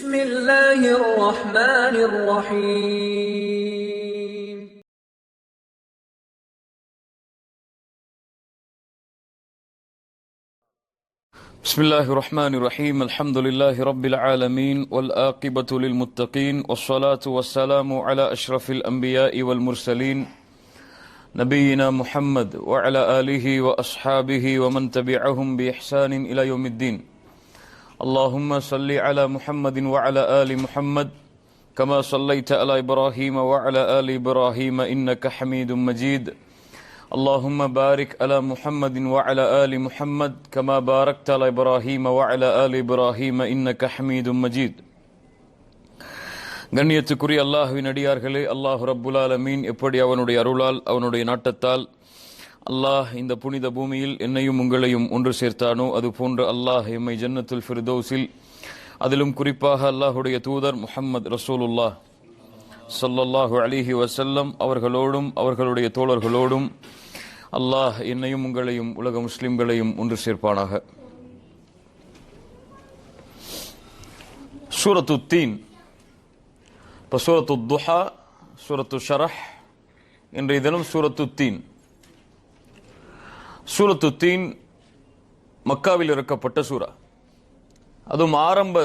بسم الله الرحمن الرحيم بسم الله الرحمن الرحيم الحمد لله رب العالمين والآقبة للمتقين والصلاة والسلام على أشرف الأنبياء والمرسلين نبينا محمد وعلى آله وأصحابه ومن تبعهم بإحسان إلى يوم الدين اللهم صل على محمد وعلى آل محمد كما صليت على إبراهيم وعلى آل إبراهيم إنك حميد مجيد اللهم بارك على محمد وعلى آل محمد كما باركت على إبراهيم وعلى آل إبراهيم إنك حميد مجيد. கண்ணியத்துக்குரிய அல்லாஹ்வின் அடியார்களே, அல்லாஹ் ரப்புல் ஆலமீன் எப்படி அவனுடைய அருளால் அவனுடைய நாட்டத்தால் அல்லாஹ் இந்த புனித பூமியில் என்னையும் உங்களையும் ஒன்று சேர்த்தானோ அதுபோன்று அல்லாஹ் எம்மை ஜன்னத்துல் ஃபிர்தௌஸில் அதிலும் குறிப்பாக அல்லாஹுடைய தூதர் முஹம்மது ரசூலுல்லாஹ் ஸல்லல்லாஹு அலைஹி வஸல்லம் அவர்களோடும் அவர்களுடைய தோழர்களோடும் அல்லாஹ் என்னையும் உங்களையும் உலக முஸ்லிம்களையும் ஒன்று சேர்ப்பானாக. சூரத்து தீன், இப்போ சூரத்து துஹா, சூரத்து ஷரஹ், இன்றைய தினம் சூரத்து தீன். சூரத்து தீன் மக்காவில் இறக்கப்பட்ட சூரா. அதுவும் ஆரம்ப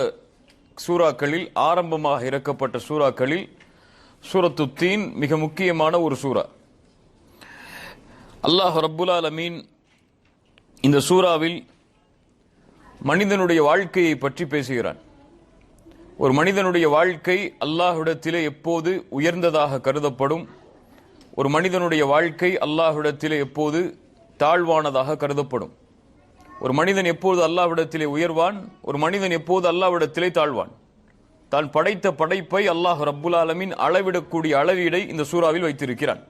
சூறாக்களில், ஆரம்பமாக இறக்கப்பட்ட சூறாக்களில் சூரத்து தீன் மிக முக்கியமான ஒரு சூரா. அல்லாஹ் ரப்புல் ஆலமீன் இந்த சூறாவில் மனிதனுடைய வாழ்க்கையை பற்றி பேசுகிறான். ஒரு மனிதனுடைய வாழ்க்கை அல்லாஹ்விடத்திலே எப்போது உயர்ந்ததாக கருதப்படும், ஒரு மனிதனுடைய வாழ்க்கை அல்லாஹ்விடத்திலே எப்போது தாழ்வானதாக கருதப்படும், ஒரு மனிதன் எப்போது அல்லாஹ்விடத்திலே உயர்வான், ஒரு மனிதன் எப்போது அல்லாஹ்விடத்திலே தாழ்வான். தான் படைத்த படைப்பை அல்லாஹ் ரப்புல் ஆலமீன் அளவிடக்கூடிய அளவீடை இந்த சூறாவில் வைத்திருக்கிறான்.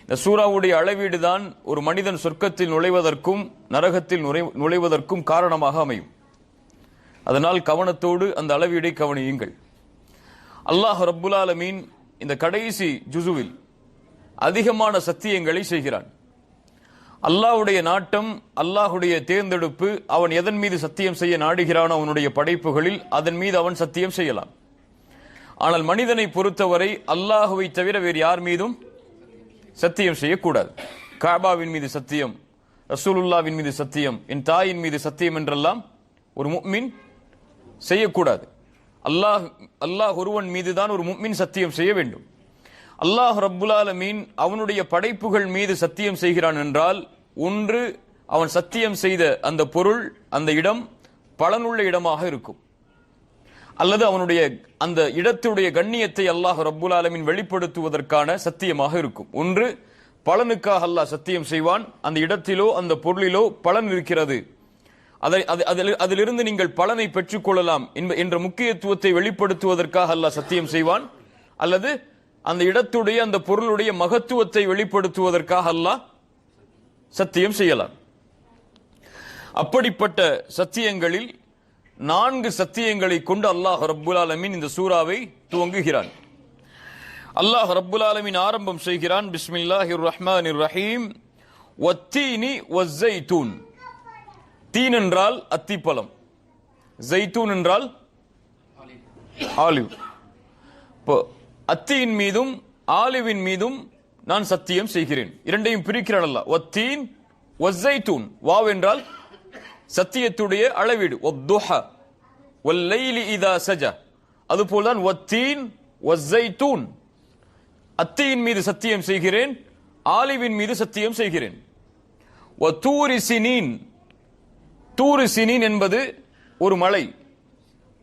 இந்த சூறாவுடைய அளவீடு தான் ஒரு மனிதன் சொர்க்கத்தில் நுழைவதற்கும் நரகத்தில் நுழைவதற்கும் காரணமாக அமையும். அதனால் கவனத்தோடு அந்த அளவீடை கவனியுங்கள். அல்லாஹ் ரப்புல் ஆலமீன் இந்த கடைசி ஜுசுவில் அதிகமான சத்தியங்களை செய்கிறான். அல்லாஹ்வுடைய நாட்டம், அல்லாஹ்வுடைய தேர்ந்தெடுப்பு, அவன் எதன் மீது சத்தியம் செய்ய நாடுகிறான் அவனுடைய படைப்புகளில் அதன் மீது அவன் சத்தியம் செய்யலாம். ஆனால் மனிதனை பொறுத்தவரை அல்லாஹுவை தவிர வேறு யார் மீதும் சத்தியம் செய்யக்கூடாது. காபாவின் மீது சத்தியம், ரசூலுல்லாவின் மீது சத்தியம், என் தாயின் மீது சத்தியம் என்றெல்லாம் ஒரு முஃமின் செய்யக்கூடாது. அல்லாஹ் ஒருவன் மீதுதான் ஒரு முஃமின் சத்தியம் செய்ய வேண்டும். அல்லாஹ் ரப்புல் ஆலமீன் அவனுடைய படைப்புகள் மீது சத்தியம் செய்கிறான் என்றால், ஒன்று அவன் சத்தியம் செய்த அந்த பொருள், அந்த இடம் பலனுள்ள இடமாக இருக்கும், அல்லது அவனுடைய அந்த இடத்துடைய கண்ணியத்தை அல்லாஹ் ரப்புல் ஆலமீன் வெளிப்படுத்துவதற்கான சத்தியமாக இருக்கும். ஒன்று பலனுக்காக அல்லாஹ் சத்தியம் செய்வான், அந்த இடத்திலோ அந்த பொருளிலோ பலன் இருக்கிறது, அதிலிருந்து நீங்கள் பலனை பெற்றுக்கொள்ளலாம் என்ற முக்கியத்துவத்தை வெளிப்படுத்துவதற்காக அல்லாஹ் சத்தியம் செய்வான், அல்லது அந்த இடத்துடைய அந்த பொருளுடைய மகத்துவத்தை வெளிப்படுத்துவதற்காக அல்லாஹ் சத்தியம் செய்யலாம். அப்படிப்பட்ட சத்தியங்களில் 4 சத்தியங்களை கொண்டு அல்லாஹ் ரப்புல் ஆலமீன் இந்த சூறாவை துவங்குகிறான். அல்லாஹ் ரப்புல் ஆலமீன் ஆரம்பம் செய்கிறான், பிஸ்மில்லாஹிர் ரஹ்மானிர் ரஹீம், வத்தீனி வஸ்ஸைத்தூன். தீன் என்றால் அத்திப்பழம், ஜைத்தூன் என்றால் ஆலிவ். அத்தியின் மீதும் ஆலிவின் மீதும் நான் சத்தியம் செய்கிறேன். இரண்டையும் பிரிக்கிறான் அல்லாஹ். வத்தீன் வஸ்ஸைத்தூன், வாவ் என்றால் சத்தியத்துடைய அளவீடு, வத்துஹா வல்லைலி இதா சஜா. அதுபோல்தான் வத்தீன் வஸ்ஸைத்தூன், அத்தியின் மீது சத்தியம் செய்கிறேன், ஆலிவின் மீது சத்தியம் செய்கிறேன். வதூரி சினீன், தூரு சினீன் என்பது ஒரு மலை,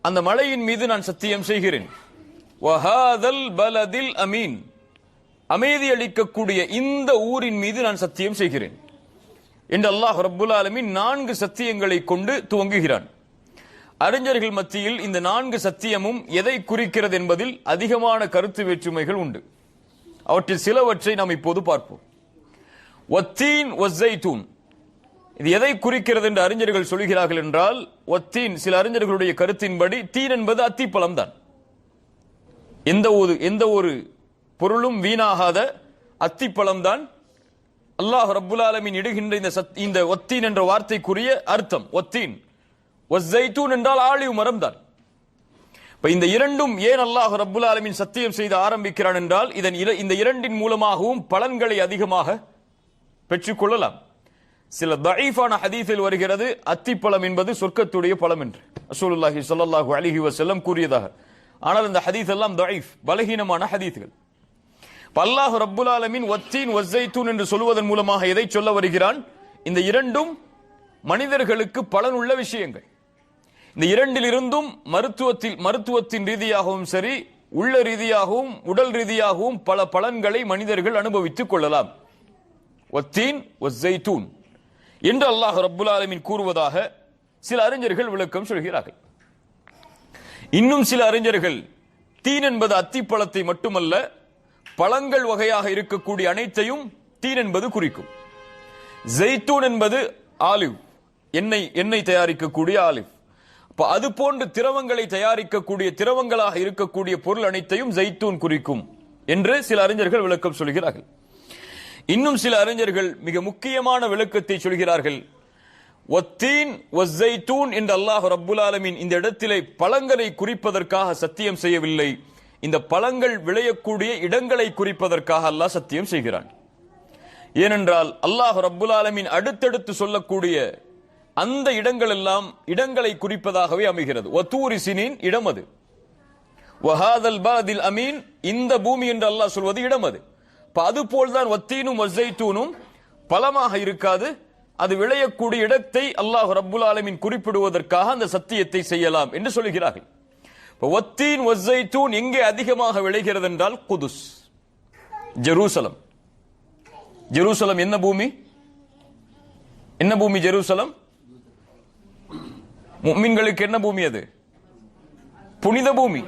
அந்த மலையின் மீது நான் சத்தியம் செய்கிறேன். வஹாதல் பலதில் அமீன், அமைதி அளிக்கக்கூடிய இந்த ஊரின் மீது நான் சத்தியம் செய்கிறேன் என்று அல்லாஹ் ரப்புல் ஆலமீன் 4 சத்தியங்களை கொண்டு துவங்குகிறான். அறிஞர்கள் மத்தியில் இந்த 4 சத்தியமும் எதை குறிக்கிறது என்பதில் அதிகமான கருத்து வேற்றுமைகள் உண்டு. அவற்றில் சிலவற்றை நாம் இப்போது பார்ப்போம். வத்தீன் வஸ்ஸைத்தூன், இது எதை குறிக்கிறது என்று அறிஞர்கள் சொல்கிறார்கள் என்றால், வத்தீன், சில அறிஞர்களுடைய கருத்தின்படி தீன் என்பது அத்திப்பழம் தான். எந்த ஒரு பொருளும் வீணாகாத அத்திப்பழம் தான் அல்லாஹ் ரப்புல் ஆலமீன் இடுகின்ற இந்த வத்தீன் என்ற வார்த்தைக்குரிய அர்த்தம். வத்தீன் வஸ்ஸைத்தூன் என்றால் ஆலிவ் மரம் தான். இந்த இரண்டும் ஏன் அல்லாஹ் ரப்புல் ஆலமீன் சத்தியம் செய்து ஆரம்பிக்கிறான் என்றால் இந்த இரண்டின் மூலமாகவும் பலன்களை அதிகமாக பெற்றுக்கொள்ளலாம். சில தஈஃபான ஹதீஸில் வருகிறது அத்திப்பழம் என்பது சொர்க்கத்துடைய பழம் என்று ரசூலுல்லாஹி ஸல்லல்லாஹு அலைஹி வஸல்லம் கூறியதாக. ஆனால் இந்த ஹதீஸ் எல்லாம் தஈஃப், பலகீனமான ஹதீஸ்கள். அல்லாஹ் ரப்புல் ஆலமீன் வத்தீன் வஸ்ஸைத்தூன் என்று சொல்வதன் மூலமாக எதை சொல்ல வருகிறான்? இந்த இரண்டும் மனிதர்களுக்கு பலனுள்ள விஷயங்கள். இந்த இரண்டிலிருந்தும் மருத்துவத்தின் ரீதியாகவும் சரி, உள்ள ரீதியாகவும் உடல் ரீதியாகவும் பல பலன்களை மனிதர்கள் அனுபவித்துக் கொள்ளலாம். வத்தீன் வஸ்ஸைத்தூன் என்று அல்லாஹ் ரப்புல் ஆலமீன் கூறுவதாக சில அறிஞர்கள் விளக்கம் சொல்கிறார்கள். இன்னும் சில அறிஞர்கள் தீன் என்பது அத்திப்பழத்தை மட்டுமல்ல, பழங்கள் வகையாக இருக்கக்கூடிய அனைத்தையும் தீன் என்பது குறிக்கும். ஜெய்தூன் என்பது ஆலிவ், எண்ணெய் தயாரிக்கக்கூடிய ஆலிவ். அது போன்று திரவங்களை தயாரிக்கக்கூடிய திரவங்களாக இருக்கக்கூடிய பொருள் அனைத்தையும் ஜெய்தூன் குறிக்கும் என்று சில அறிஞர்கள் விளக்கம் சொல்கிறார்கள். இன்னும் சில அறிஞர்கள் மிக முக்கியமான விளக்கத்தை சொல்கிறார்கள். வத்தீன் வஸ்ஸைத்தூன் என்று அல்லாஹ் ரப்புல் ஆலமீன் இந்த இடத்திலே பழங்களை குறிப்பதற்காக சத்தியம் செய்யவில்லை, இந்த பழங்கள் விளையக்கூடிய இடங்களை குறிப்பதற்காக அல்லாஹ் சத்தியம் செய்கிறான். ஏனென்றால் அல்லாஹ் ரப்புல் ஆலமீன் அடுத்தடுத்து சொல்லக்கூடிய அந்த இடங்கள் எல்லாம் இடங்களை குறிப்பதாகவே அமைகிறது. வத்தூரி சினின் இடம் அது, வஹாதல் பாதில் அமீன் இந்த பூமி என்று அல்லாஹ் சொல்வது இடம் அது. அதுபோல்தான் வத்தீனும் வஸ்ஸைத்தூனும் பலமாக இருக்காது, அது விளையக்கூடிய இடத்தை அல்லாஹ் ரப்புல் ஆலமீன் குறிப்பிடுவதற்காக அந்த சத்தியத்தை செய்யலாம் என்று சொல்கிறார்கள். வத்தீன் வஸ்ஸைத்தூன் எங்கே அதிகமாக விளைகிறது என்றால் குதுஸ், ஜெருசலம். ஜெருசலம் என்ன பூமி? என்ன பூமி ஜெருசலம்? முஃமின்களுக்கு என்ன பூமி அது? புனித பூமி.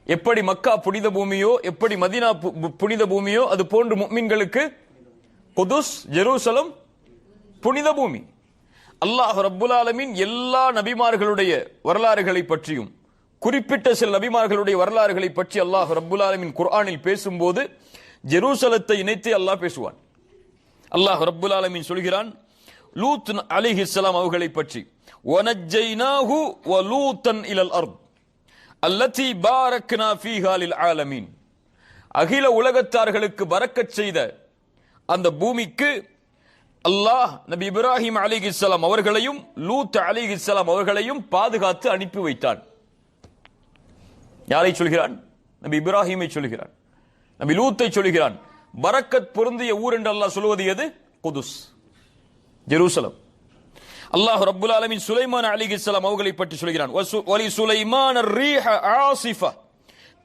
எப்படி மக்கா புனித பூமியோ, எப்படி மதீனா புனித பூமியோ, அது போன்று முஃமின்களுக்கு குதுஸ் ஜெருசலம் புனித பூமி. அல்லாஹ் ரப்புல் ஆலமீன் எல்லா நபிமார்களுடைய வரலாறுகளை பற்றியும் குறிப்பிட்ட சில நபிமார்களுடைய வரலாறுகளை பற்றி அல்லாஹ் ரப்புல் ஆலமீன் குர்ஆனில் பேசும்போது ஜெருசலத்தை இணைத்து அல்லாஹ் பேசுவான். அல்லாஹ் ரப்புல் ஆலமீன் சொல்கிறான் லூத் அலைஹிஸ்ஸலாம் அவர்களை பற்றி, வனஜ்ஜைனாஹு வலூத்தன் இலல் அர்த் அல்லதி பாரக்னா ஃபீஹா லில் ஆலமீன். அகில உலகத்தார்களுக்கு பரக்கத் செய்த அந்த பூமிக்கு அல்லாஹ் நபி இப்ராஹிம் அலைஹிஸ்ஸலாம் அவர்களையும் லூத் அலைஹிஸ்ஸலாம் அவர்களையும் பாதுகாத்து அனுப்பி வைத்தான். யாரை சொல்கிறான்? நபி இப்ராஹிமை சொல்கிறான், நபி லூத்தை சொல்கிறான். பரக்கத் பொருந்திய ஊர் என்று அல்லாஹ் சொல்வது எது? குதுஸ், ஜெருசலம். அல்லாஹ் ரப்புல் ஆலமீன் சுலைமான் அலைஹிஸ்ஸலாம் அவர்களை பற்றி சொல்கிறான், வலி சுலைமான் الريح عاصفة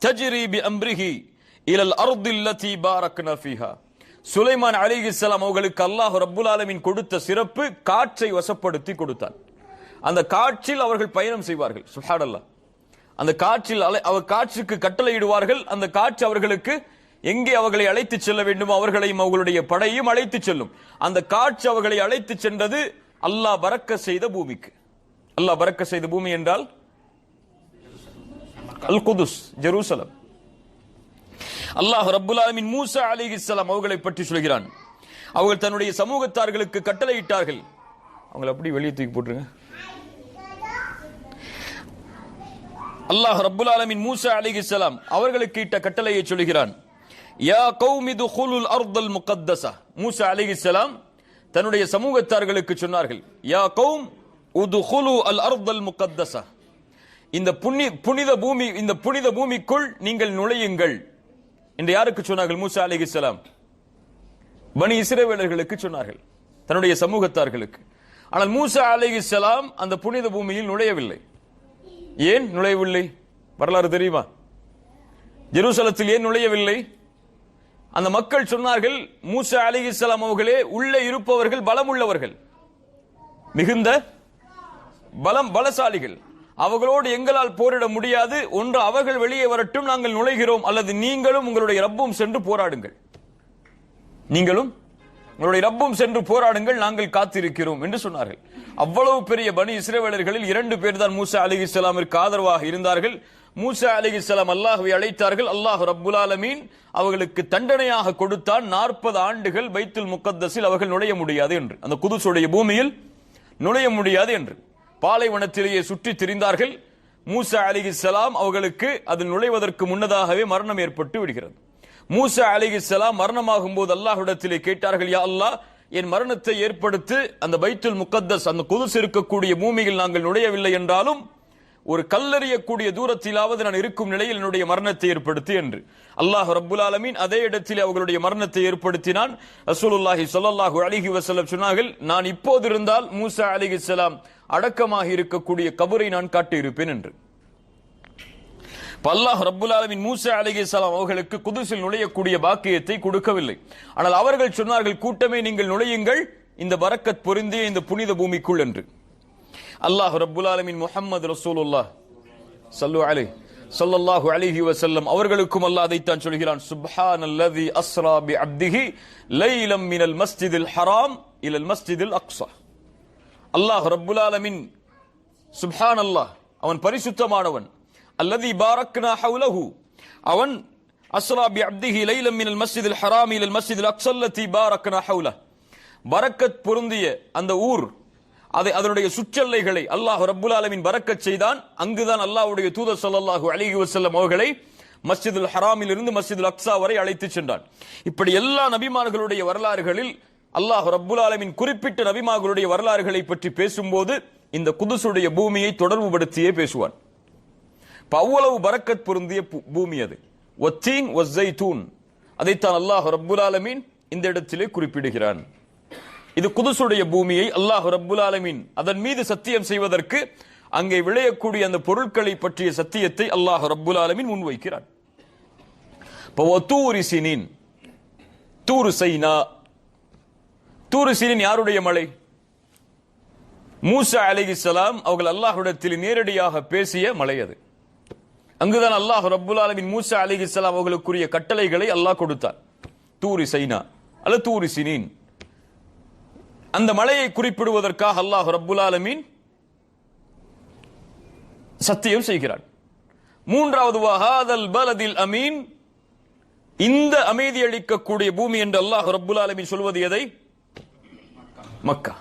تجري بأمره إلى الأرض التي باركنا فيها. சுலைமான் அலைஹிஸ்ஸலாம் அவர்களுக்கு அல்லாஹ் ரப்புல் ஆலமீன் கொடுத்த சிறப்பு காற்றை வசப்படுத்தி கொடுத்தான். அந்த காற்றில் அவர்கள் பயணம் செய்வார்கள். சுப்ஹானல்லாஹ். அந்த காற்றில் காற்றுக்கு கட்டளையிடுவார்கள். அந்த காற்று அவர்களுக்கு எங்கே அவர்களை அழைத்து செல்ல வேண்டுமோ அவர்களையும் அவர்களுடைய படையும் அழைத்து செல்லும். அந்த காற்று அவர்களை அழைத்து சென்றது அல்லாஹ் பரக்க செய்த பூமிக்கு. அல்லாஹ் பரக்க செய்த பூமி என்றால் அல் குதுஸ், ஜெருசலம். அல்லாஹ் ரப்புல் ஆலமீன் மூசா அலைஹிஸ்ஸலாம் அவர்களை பற்றி சொல்கிறான், அவர்கள் தன்னுடைய சமூகத்தார்களுக்கு கட்டளையிட்டார்கள். அவங்களை அப்படி வெளியே தூக்கி போட்டுருங்க. அல்லாஹ் ரப்புல் ஆலமீன் மூசா அலைஹிஸ்ஸலாம் அவர்களுக்கு இட்ட கட்டளையை சொல்கிறான், யா கௌமி துகுலுல் அர்தல் முகத்தஸா. மூசா அலைஹிஸ்ஸலாம் தன்னுடைய சமூகத்தார்களுக்கு சொன்னார்கள், யா கௌம் உதுகுலு அல் அர்தல் முகத்தஸா. இந்த புனித பூமிக்குள் நீங்கள் நுழையுங்கள் என்று யாருக்கு சொன்னார்கள்? மூசா அலைஹிஸ்ஸலாம் பனி இஸ்ரவேலர்களுக்கு சொன்னார்கள், தன்னுடைய சமூகத்தார்களுக்கு. ஆனால் மூசா அலைஹிஸ்ஸலாம் அந்த புனித பூமியில் நுழையவில்லை. ஏன் நுழையவில்லை? வரலாறு தெரியுமா? ஜெருசலத்தில் ஏன் நுழையவில்லை? அந்த மக்கள் சொன்னார்கள், மூசா அலைஹிஸ்ஸலாம் அவர்களே, உள்ளே இருப்பவர்கள் பலம் உள்ளவர்கள், மிகுந்த பலசாலிகள், அவர்களோடு எங்களால் போரிட முடியாது. ஒன்று அவர்கள் வெளியே வரட்டும், நாங்கள் நுழைகிறோம், அல்லது நீங்களும் உங்களுடைய ரப்பும் சென்று போராடுங்கள், நீங்களும் உங்களுடைய ரப்பும் சென்று போராடுங்கள், நாங்கள் காத்திருக்கிறோம் என்று சொன்னார்கள். அவ்வளவு பெரிய பனி இஸ்ரவேலர்களில் 2 பேர் தான் மூசா அலைஹிஸ்ஸலாமிற்கு ஆதரவாக இருந்தார்கள். மூசா அலைஹிஸ்ஸலாம் அல்லாஹ்வை அழைத்தார்கள். அல்லாஹ் ரப்புல் ஆலமீன் அவர்களுக்கு தண்டனையாக கொடுத்தான், 40 ஆண்டுகள் பைத்துல் முகத்தஸில் அவர்கள் நுழைய முடியாது என்று, அந்த குதுஸுடைய பூமியில் நுழைய முடியாது என்று. பாலைவனத்திலேயே சுற்றி திரிந்தார்கள். மூசா அலைஹிஸ்ஸலாம் அவர்களுக்கு அதில் நுழைவதற்கு முன்னதாகவே மரணம் ஏற்பட்டு விடுகிறது. மூசா அலைஹிஸ்ஸலாம் மரணமாகும் போது அல்லாஹ்விடத்திலே கேட்டார்கள், யா அல்லாஹ், என் மரணத்தை ஏற்படுத்தி அந்த பைத்துல் முகத்தஸ், அந்த குதுஸ் இருக்கக்கூடிய பூமியில் நாங்கள் நுழையவில்லை என்றாலும் ஒரு கல்லறியக்கூடிய தூரத்திலாவது நான் இருக்கும் நிலையில் என்னுடைய மரணத்தை ஏற்படுத்தி என்று அல்லாஹ் ரப்புல் ஆலமீன் அதே இடத்திலே அவர்களுடைய மரணத்தை ஏற்படுத்தினான். ரசூலுல்லாஹி ஸல்லல்லாஹு அலைஹி வஸல்லம் சொன்னார்கள், நான் இப்போது இருந்தால் மூசா அலைஹிஸ்ஸலாம் அடக்கமாக இருக்கக்கூடிய கபரை நான் காட்டியிருப்பேன் என்று. அல்லாஹ் ரப்புல் ஆலமீன் மூசா அலைஹிஸ்ஸலாம் அவர்களுக்கு குதுஸில் நுழையக்கூடிய பாக்கியத்தை கொடுக்கவில்லை. ஆனால் அவர்கள் சொன்னார்கள், கூட்டமே நீங்கள் நுழையுங்கள் இந்த பரக்கத் பொருந்திய இந்த புனித பூமிக்குள் என்று. அல்லாஹ் ரப்புல் ஆலமீன் முஹம்மது ரசூலுல்லாஹ் ஸல்லல்லாஹு அலைஹி வஸல்லம் அவர்களுக்கும் அல்லாஹ் அதைத்தான் சொல்கிறான், சுப்ஹானல்லதி அஸ்ரா பி அப்திஹி லைலம் மினல் மஸ்ஜிதில் ஹராம் இலல் மஸ்ஜிதில் அக்ஸா. அல்லாஹ் ரப்புல் ஆலமீன் சுப்ஹானல்லாஹ், அவன் பரிசுத்தமானவன். அல்லதி பாரக்னா ஹவுலஹு, அவன் அஸ்ரா பி அப்திஹி லைலம் மினல் மஸ்ஜிதில் ஹராம் இலல் மஸ்ஜிதில் அக்ஸா அல்லதி பாரக்னா ஹவுலஹு. பரக்கத் பொருந்திய அந்த ஊர், அதனுடைய சுற்றல்லைகளை அல்லாஹ் ரப்புல் ஆலமீன் பரக்கத் செய்தான். அங்குதான் அல்லாஹ்வுடைய தூதர் ஸல்லல்லாஹு அலைஹி வஸல்லம் அவர்களை மஸ்ஜிதுல் ஹராமில் இருந்து மஸ்ஜிதுல் அக்ஸா வரை அழைத்து சென்றான். இப்படி எல்லா நபிமார்களுடைய வரலாறுகளில் அல்லாஹ் ரப்புல் ஆலமீன் குறிப்பிட்ட நபிமார்களுடைய வரலாறுகளை பற்றி பேசும்போது இந்த குதுஸுடைய பூமியை தொடர்புபடுத்தியே பேசுவான். அவ்வளவு பரக்கத் பொருந்திய பூமி அது. வத்தீன் வஸ்ஸைத்தூன், அதைத்தான் அல்லாஹ் ரப்புல் ஆலமீன் இந்த இடத்திலே குறிப்பிடுகிறான். இது குதுஸுடைய பூமியை அல்லாஹ் ரப்புல் ஆலமீன் அதன் மீது சத்தியம் செய்வதற்கு அங்கே விளையக்கூடிய அந்த பொருட்களை பற்றிய சத்தியத்தை அல்லாஹ் ரப்புல் ஆலமீன் முன்வைக்கிறான். தூரு சினின், தூரு சைனா. தூரு சினின் யாருடைய மலை? மூசா அலைஹிஸ்ஸலாம் அவர்கள் அல்லாஹ்விடத்தில் நேரடியாக பேசிய மலை அது. அங்குதான் அல்லாஹ் ரப்புல் ஆலமீன் மூசா அலைஹிஸ்ஸலாம் அவர்களுக்குரிய கட்டளைகளை அல்லாஹ் கொடுத்தார். தூரு சைனா அல்ல தூரு சினின். அந்த மலையை குறிப்பிடுவதற்காக அல்லாஹ் ரப்புல் ஆலமீன் சத்தியம் செய்கிறான். மூன்றாவது வஹாதல் பலதில் அமீன், இந்த அமைதி அளிக்கக்கூடிய பூமி என்று அல்லாஹ் ரப்புல் ஆலமீன் சொல்வது எதை? மக்கா,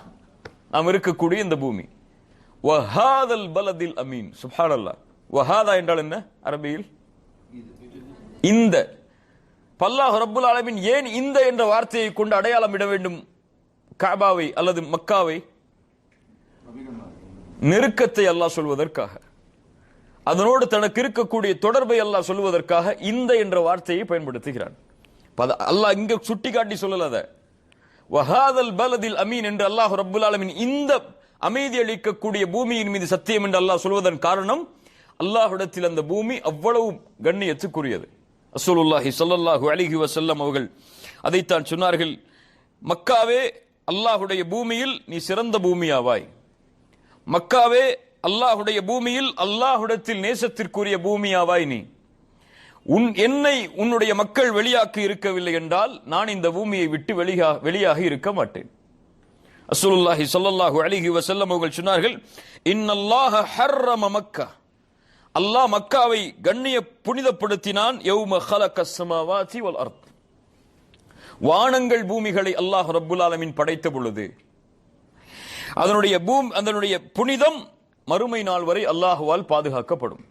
நாம் இருக்கக்கூடிய இந்த பூமி. வஹாதல் பலதில் அமீன். சுப்ஹானல்லாஹ். வஹாதா என்றால் என்ன அரபியில்? இந்த. அல்லாஹ் ரப்புல் ஆலமீன் ஏன் இந்த என்ற வார்த்தையை கொண்டு அடையாளம் இட வேண்டும் கஅபாவை அல்லது மக்காவை? நெருக்கத்தை அல்லாஹ் சொல்வதற்காக, அதனோடு தனக்கு இருக்கக்கூடிய தொடர்பை அல்லாஹ் சொல்வதற்காக இந்த என்ற வார்த்தையை பயன்படுத்துகிறான். அல்லாஹ் இங்க சுட்டி காட்டி சொல்லல. வஹாதல் பலதில் அமீன் என்று அல்லாஹ் ரப்புல் ஆலமீன் இந்த அமைதி அளிக்கக்கூடிய பூமியின் மீது சத்தியம் என்று அல்லாஹ் சொல்வதன் காரணம், அல்லாஹ்விடத்தில் அந்த பூமி அவ்வளவு கண்ணியத்துக்குரியது. ரசூலுல்லாஹி ஸல்லல்லாஹு அலைஹி வஸல்லம் அவர்கள் அதைத்தான் சொன்னார்கள், மக்காவே அல்லாஹுடைய பூமியில் நீ சிறந்த பூமியாவாய். மக்காவே அல்லாஹுடைய பூமியில் அல்லாஹ்விடத்தில் நேசத்திற்குரிய பூமியாவாய். நீ என்னை உன்னுடைய மக்கள் வெளியாக்கி இருக்கவில்லை என்றால் நான் இந்த பூமியை விட்டு வெளியாக இருக்க மாட்டேன். ரசூலுல்லாஹி ஸல்லல்லாஹு அலைஹி வஸல்லம் அவர்கள் சொன்னார்கள், இன்னல்லாஹ ஹர்ரம மக்கா, அல்லாஹ் மக்காவை கண்ணிய புனிதப்படுத்தினான். யௌம ஹலகஸ் ஸமாவாதி வல் அர்த், வானங்கள் பூமிகளை அல்லாஹ் ரப்புல் ஆலமீன் படைத்த பொழுது அதனுடைய புனிதம் மறுமை நாள் வரை அல்லாஹ்வால் பாதுகாக்கப்படும்.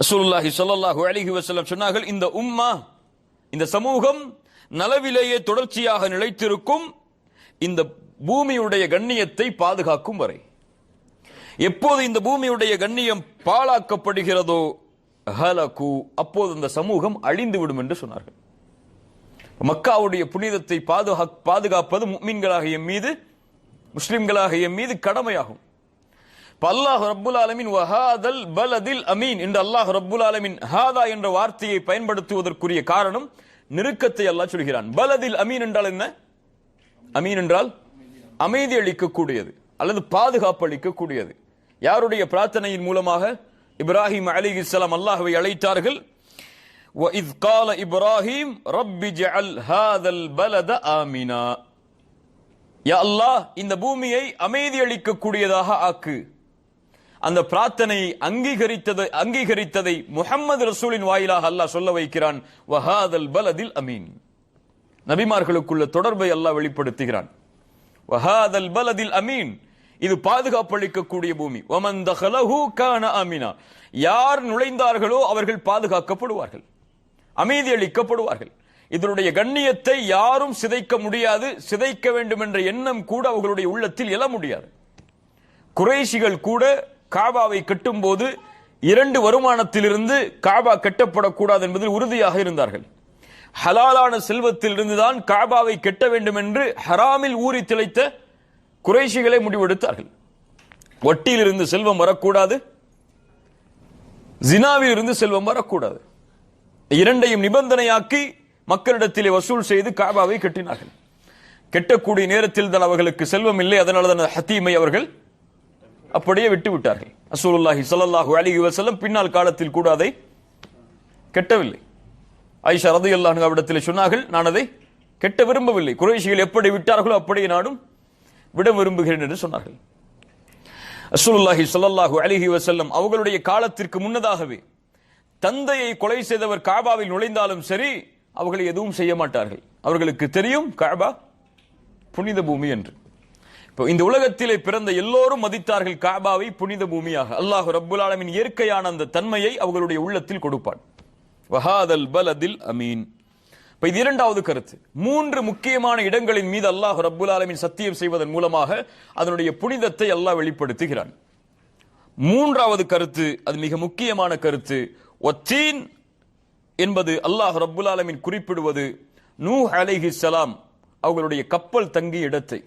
ரசூலுல்லாஹி ஸல்லல்லாஹு அலைஹி வஸல்லம் சொன்னார்கள், இந்த உம்மா, இந்த சமூகம் நலவிலேயே தொடர்ச்சியாக நிலைத்திருக்கும் இந்த பூமியுடைய கண்ணியத்தை பாதுகாக்கும் வரை. எப்போது இந்த பூமியுடைய கண்ணியம் பாழாக்கப்படுகிறதோ ஹலகு, அப்போது இந்த சமூகம் அழிந்துவிடும் என்று சொன்னார்கள். மக்காவுடைய புனிதத்தை பாதுகாப்பது முஃமின்களாக எம் மீது, முஸ்லிம்களாக எம் மீது கடமையாகும். அல்லாஹ் ரப்புல் ஆலமீன் வஹாதல் பலதில் அமீன் என்று அல்லாஹ் ரப்புல் ஆலமீன் ஹாதா என்ற வார்த்தையை பயன்படுத்துவதற்குரிய காரணம், நெருக்கத்தை அல்லாஹ் சொல்கிறான். பலதில் அமீன் என்றால் என்ன? அமீன் என்றால் அமைதி அளிக்கக்கூடியது அல்லது பாதுகாப்பு அளிக்கக்கூடியது. யாருடைய பிரார்த்தனையின் மூலமாக? இப்ராஹிம் அலைஹிஸ்ஸலாம் அல்லாஹ்வை அழைத்தார்கள். وَإِذْ قَالَ إِبْرَاهِيمُ رَبِّ اجْعَلْ هَذَا الْبَلَدَ آمِنًا, யா அல்லாஹ் இந்த பூமியை அமைதி அளிக்கக்கூடியதாக ஆக்கு. அந்த பிரார்த்தனையை அங்கீகரித்ததை முஹம்மது ரசூலின் வாயிலாக அல்லாஹ் சொல்ல வைக்கிறான். வஹாதல் பலதில் அமீன், நபிமார்களுக்குள்ள தொடர்பை அல்லாஹ் வெளிப்படுத்துகிறான். வஹாதல் பலதில் அமீன், இது பாதுகாப்பளிக்கக்கூடிய பூமி. வமன் தஹலஹு கான ஆமினா, யார் நுழைந்தார்களோ அவர்கள் பாதுகாக்கப்படுவார்கள், அமைதி அளிக்கப்படுவார்கள். இதனுடைய கண்ணியத்தை யாரும் சிதைக்க முடியாது. சிதைக்க வேண்டும் என்ற எண்ணம் கூட அவர்களுடைய உள்ளத்தில் எழ முடியாது. குறைஷிகள் கூட காபாவை கட்டும் போது 2 வருமானத்திலிருந்து காபா கட்டப்படக்கூடாது என்பதில் உறுதியாக இருந்தார்கள். ஹலாலான செல்வத்தில் இருந்துதான் காபாவை கட்ட வேண்டும் என்று ஹராமில் ஊறி திளைத்த குறைஷிகளை முடிவெடுத்தார்கள். வட்டியில் இருந்து செல்வம் வரக்கூடாது, ஜினாவில் இருந்து செல்வம் வரக்கூடாது. இரண்டையும் நிபந்தனையாக்கி மக்களிடத்திலே வசூல் செய்து காபாவை கட்டினார்கள். கெட்டக்கூடிய நேரத்தில் தான் அவர்களுக்கு செல்வம் இல்லை. அதனால தான் ஹத்தீமை அவர்கள் அப்படியே விட்டு விட்டார்கள். ரசூலுல்லாஹி ஸல்லல்லாஹு அலைஹி வஸல்லம் பின்னால் காலத்தில் கூட அதை கெட்டவில்லை. ஆயிஷா ரலியல்லாஹு அன்ஹா இடத்திலே சொன்னார்கள், நான் அதை கெட்ட விரும்பவில்லை, குறைஷிகள் எப்படி விட்டார்களோ அப்படியே நானும் விட விரும்புகிறேன் என்று சொன்னார்கள். ரசூலுல்லாஹி ஸல்லல்லாஹு அலைஹி வஸல்லம் அவர்களுடைய காலத்திற்கு முன்னதாகவே தந்தையை கொலை செய்தவர் காபாவில் நுழைந்தாலும் சரி அவர்களை எதுவும் செய்ய மாட்டார்கள். அவர்களுக்கு தெரியும் காபா புனித பூமி என்று. இப்போ இந்த உலகத்திலே பிறந்த எல்லோரும் மதித்தார்கள் காபாவை புனித பூமியாக. அல்லாஹ் ரப்புல் ஆலமீன் இயற்கையான அந்த தன்மையை அவர்களுடைய உள்ளத்தில் கொடுப்பான். வஹாதல் பலதில் அமீன். இப்ப இது இரண்டாவது கருத்து. 3 முக்கியமான இடங்களின் மீது அல்லாஹ் ரப்புல் ஆலமீன் சத்தியம் செய்வதன் மூலமாக அதனுடைய புனிதத்தை அல்லாஹ் வெளிப்படுத்துகிறான். 3வது கருத்து, அது மிக முக்கியமான கருத்து. வத்தீன் என்பது அல்லாஹ் ரப்புல் ஆலமீன் குறிப்பிடுவது நூஹ் அலைஹிஸ்ஸலாம் அவர்களுடைய கப்பல் தங்கிய இடத்தை.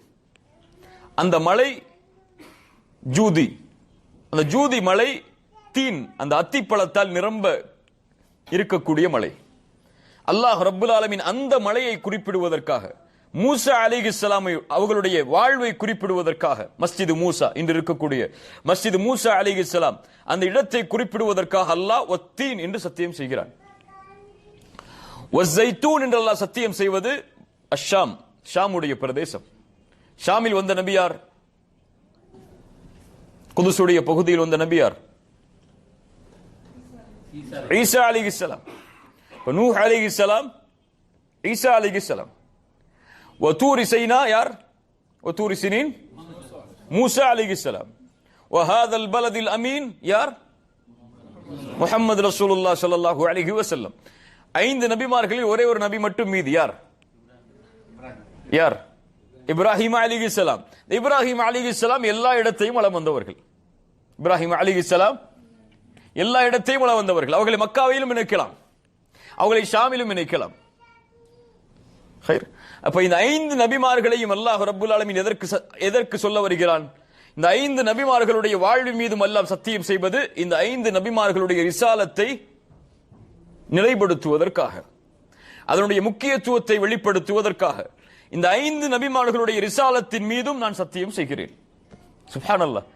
அந்த மலை ஜூதி, அந்த ஜூதி மலை தீன், அந்த அத்திப்பழத்தால் நிரம்ப இருக்கக்கூடிய மலை. அல்லாஹ் ரப்புல் ஆலமீன் அந்த மலையை குறிப்பிடுவதற்காக, மூசா அலைஹிஸ்ஸலாம் அவர்களுடைய வாழ்வை குறிப்பிடுவதற்காக, மஸ்ஜிது மூசா இன்று இருக்கக்கூடிய மஸ்ஜிது மூசா அலைஹிஸ்ஸலாம் அந்த இடத்தை குறிப்பிடுவதற்காக அல்லாஹ் வத்தீன் என்று சத்தியம் செய்கிறான். வஸ்ஸைத்தூன் என்று அல்லாஹ் சத்தியம் செய்வது அஷ்ஷாம், ஷாமுடைய பிரதேசம். ஷாமில் வந்த நபியார், குதுசுடைய பகுதியில் வந்த நபியார் ஈசா அலைஹிஸ்ஸலாம். நூஹ் அலைஹிஸ்ஸலாம், ஈசா அலைஹிஸ்ஸலாம். வதூரி சைனா யார்? வதூரி சினீன் மூசா அலைஹிஸ்ஸலாம். வஹாதல் பலதில் அமீன் யார்? முஹம்மது ரசூலுல்லாஹ் ஸல்லல்லாஹு அலைஹி வஸல்லம். 5 நபிமார்களில் ஒரே ஒரு நபி மட்டும் மீதி. யார்? யார்? இப்ராஹிம் அலைஹிஸ்ஸலாம். இப்ராஹிம் அலைஹிஸ்ஸலாம் எல்லா இடத்தையும் வலம் வந்தவர்கள். இப்ராஹிம் அலைஹிஸ்ஸலாம் எல்லா இடத்தையும் வலம் வந்தவர்கள். அவர்களை மக்காவிலும் இணைக்கலாம், அவர்களை ஷாமிலும் இணைக்கலாம். அப்ப இந்த 5 நபிமார்களையும் அல்லாஹ் ரப்புல் ஆலமீன் எதற்கு சொல்ல வருகிறான்? இந்த 5 நபிமார்களுடைய வாழ்வின் மீதும் அல்லாஹ் சத்தியம் செய்வது இந்த 5 நபிமார்களுடைய ரிசாலத்தை நிலைப்படுத்துவதற்காக, அதனுடைய முக்கியத்துவத்தை வெளிப்படுத்துவதற்காக இந்த 5 நபிமார்களுடைய ரிசாலத்தின் மீதும் நான் சத்தியம் செய்கிறேன். சுப்ஹானல்லாஹ்.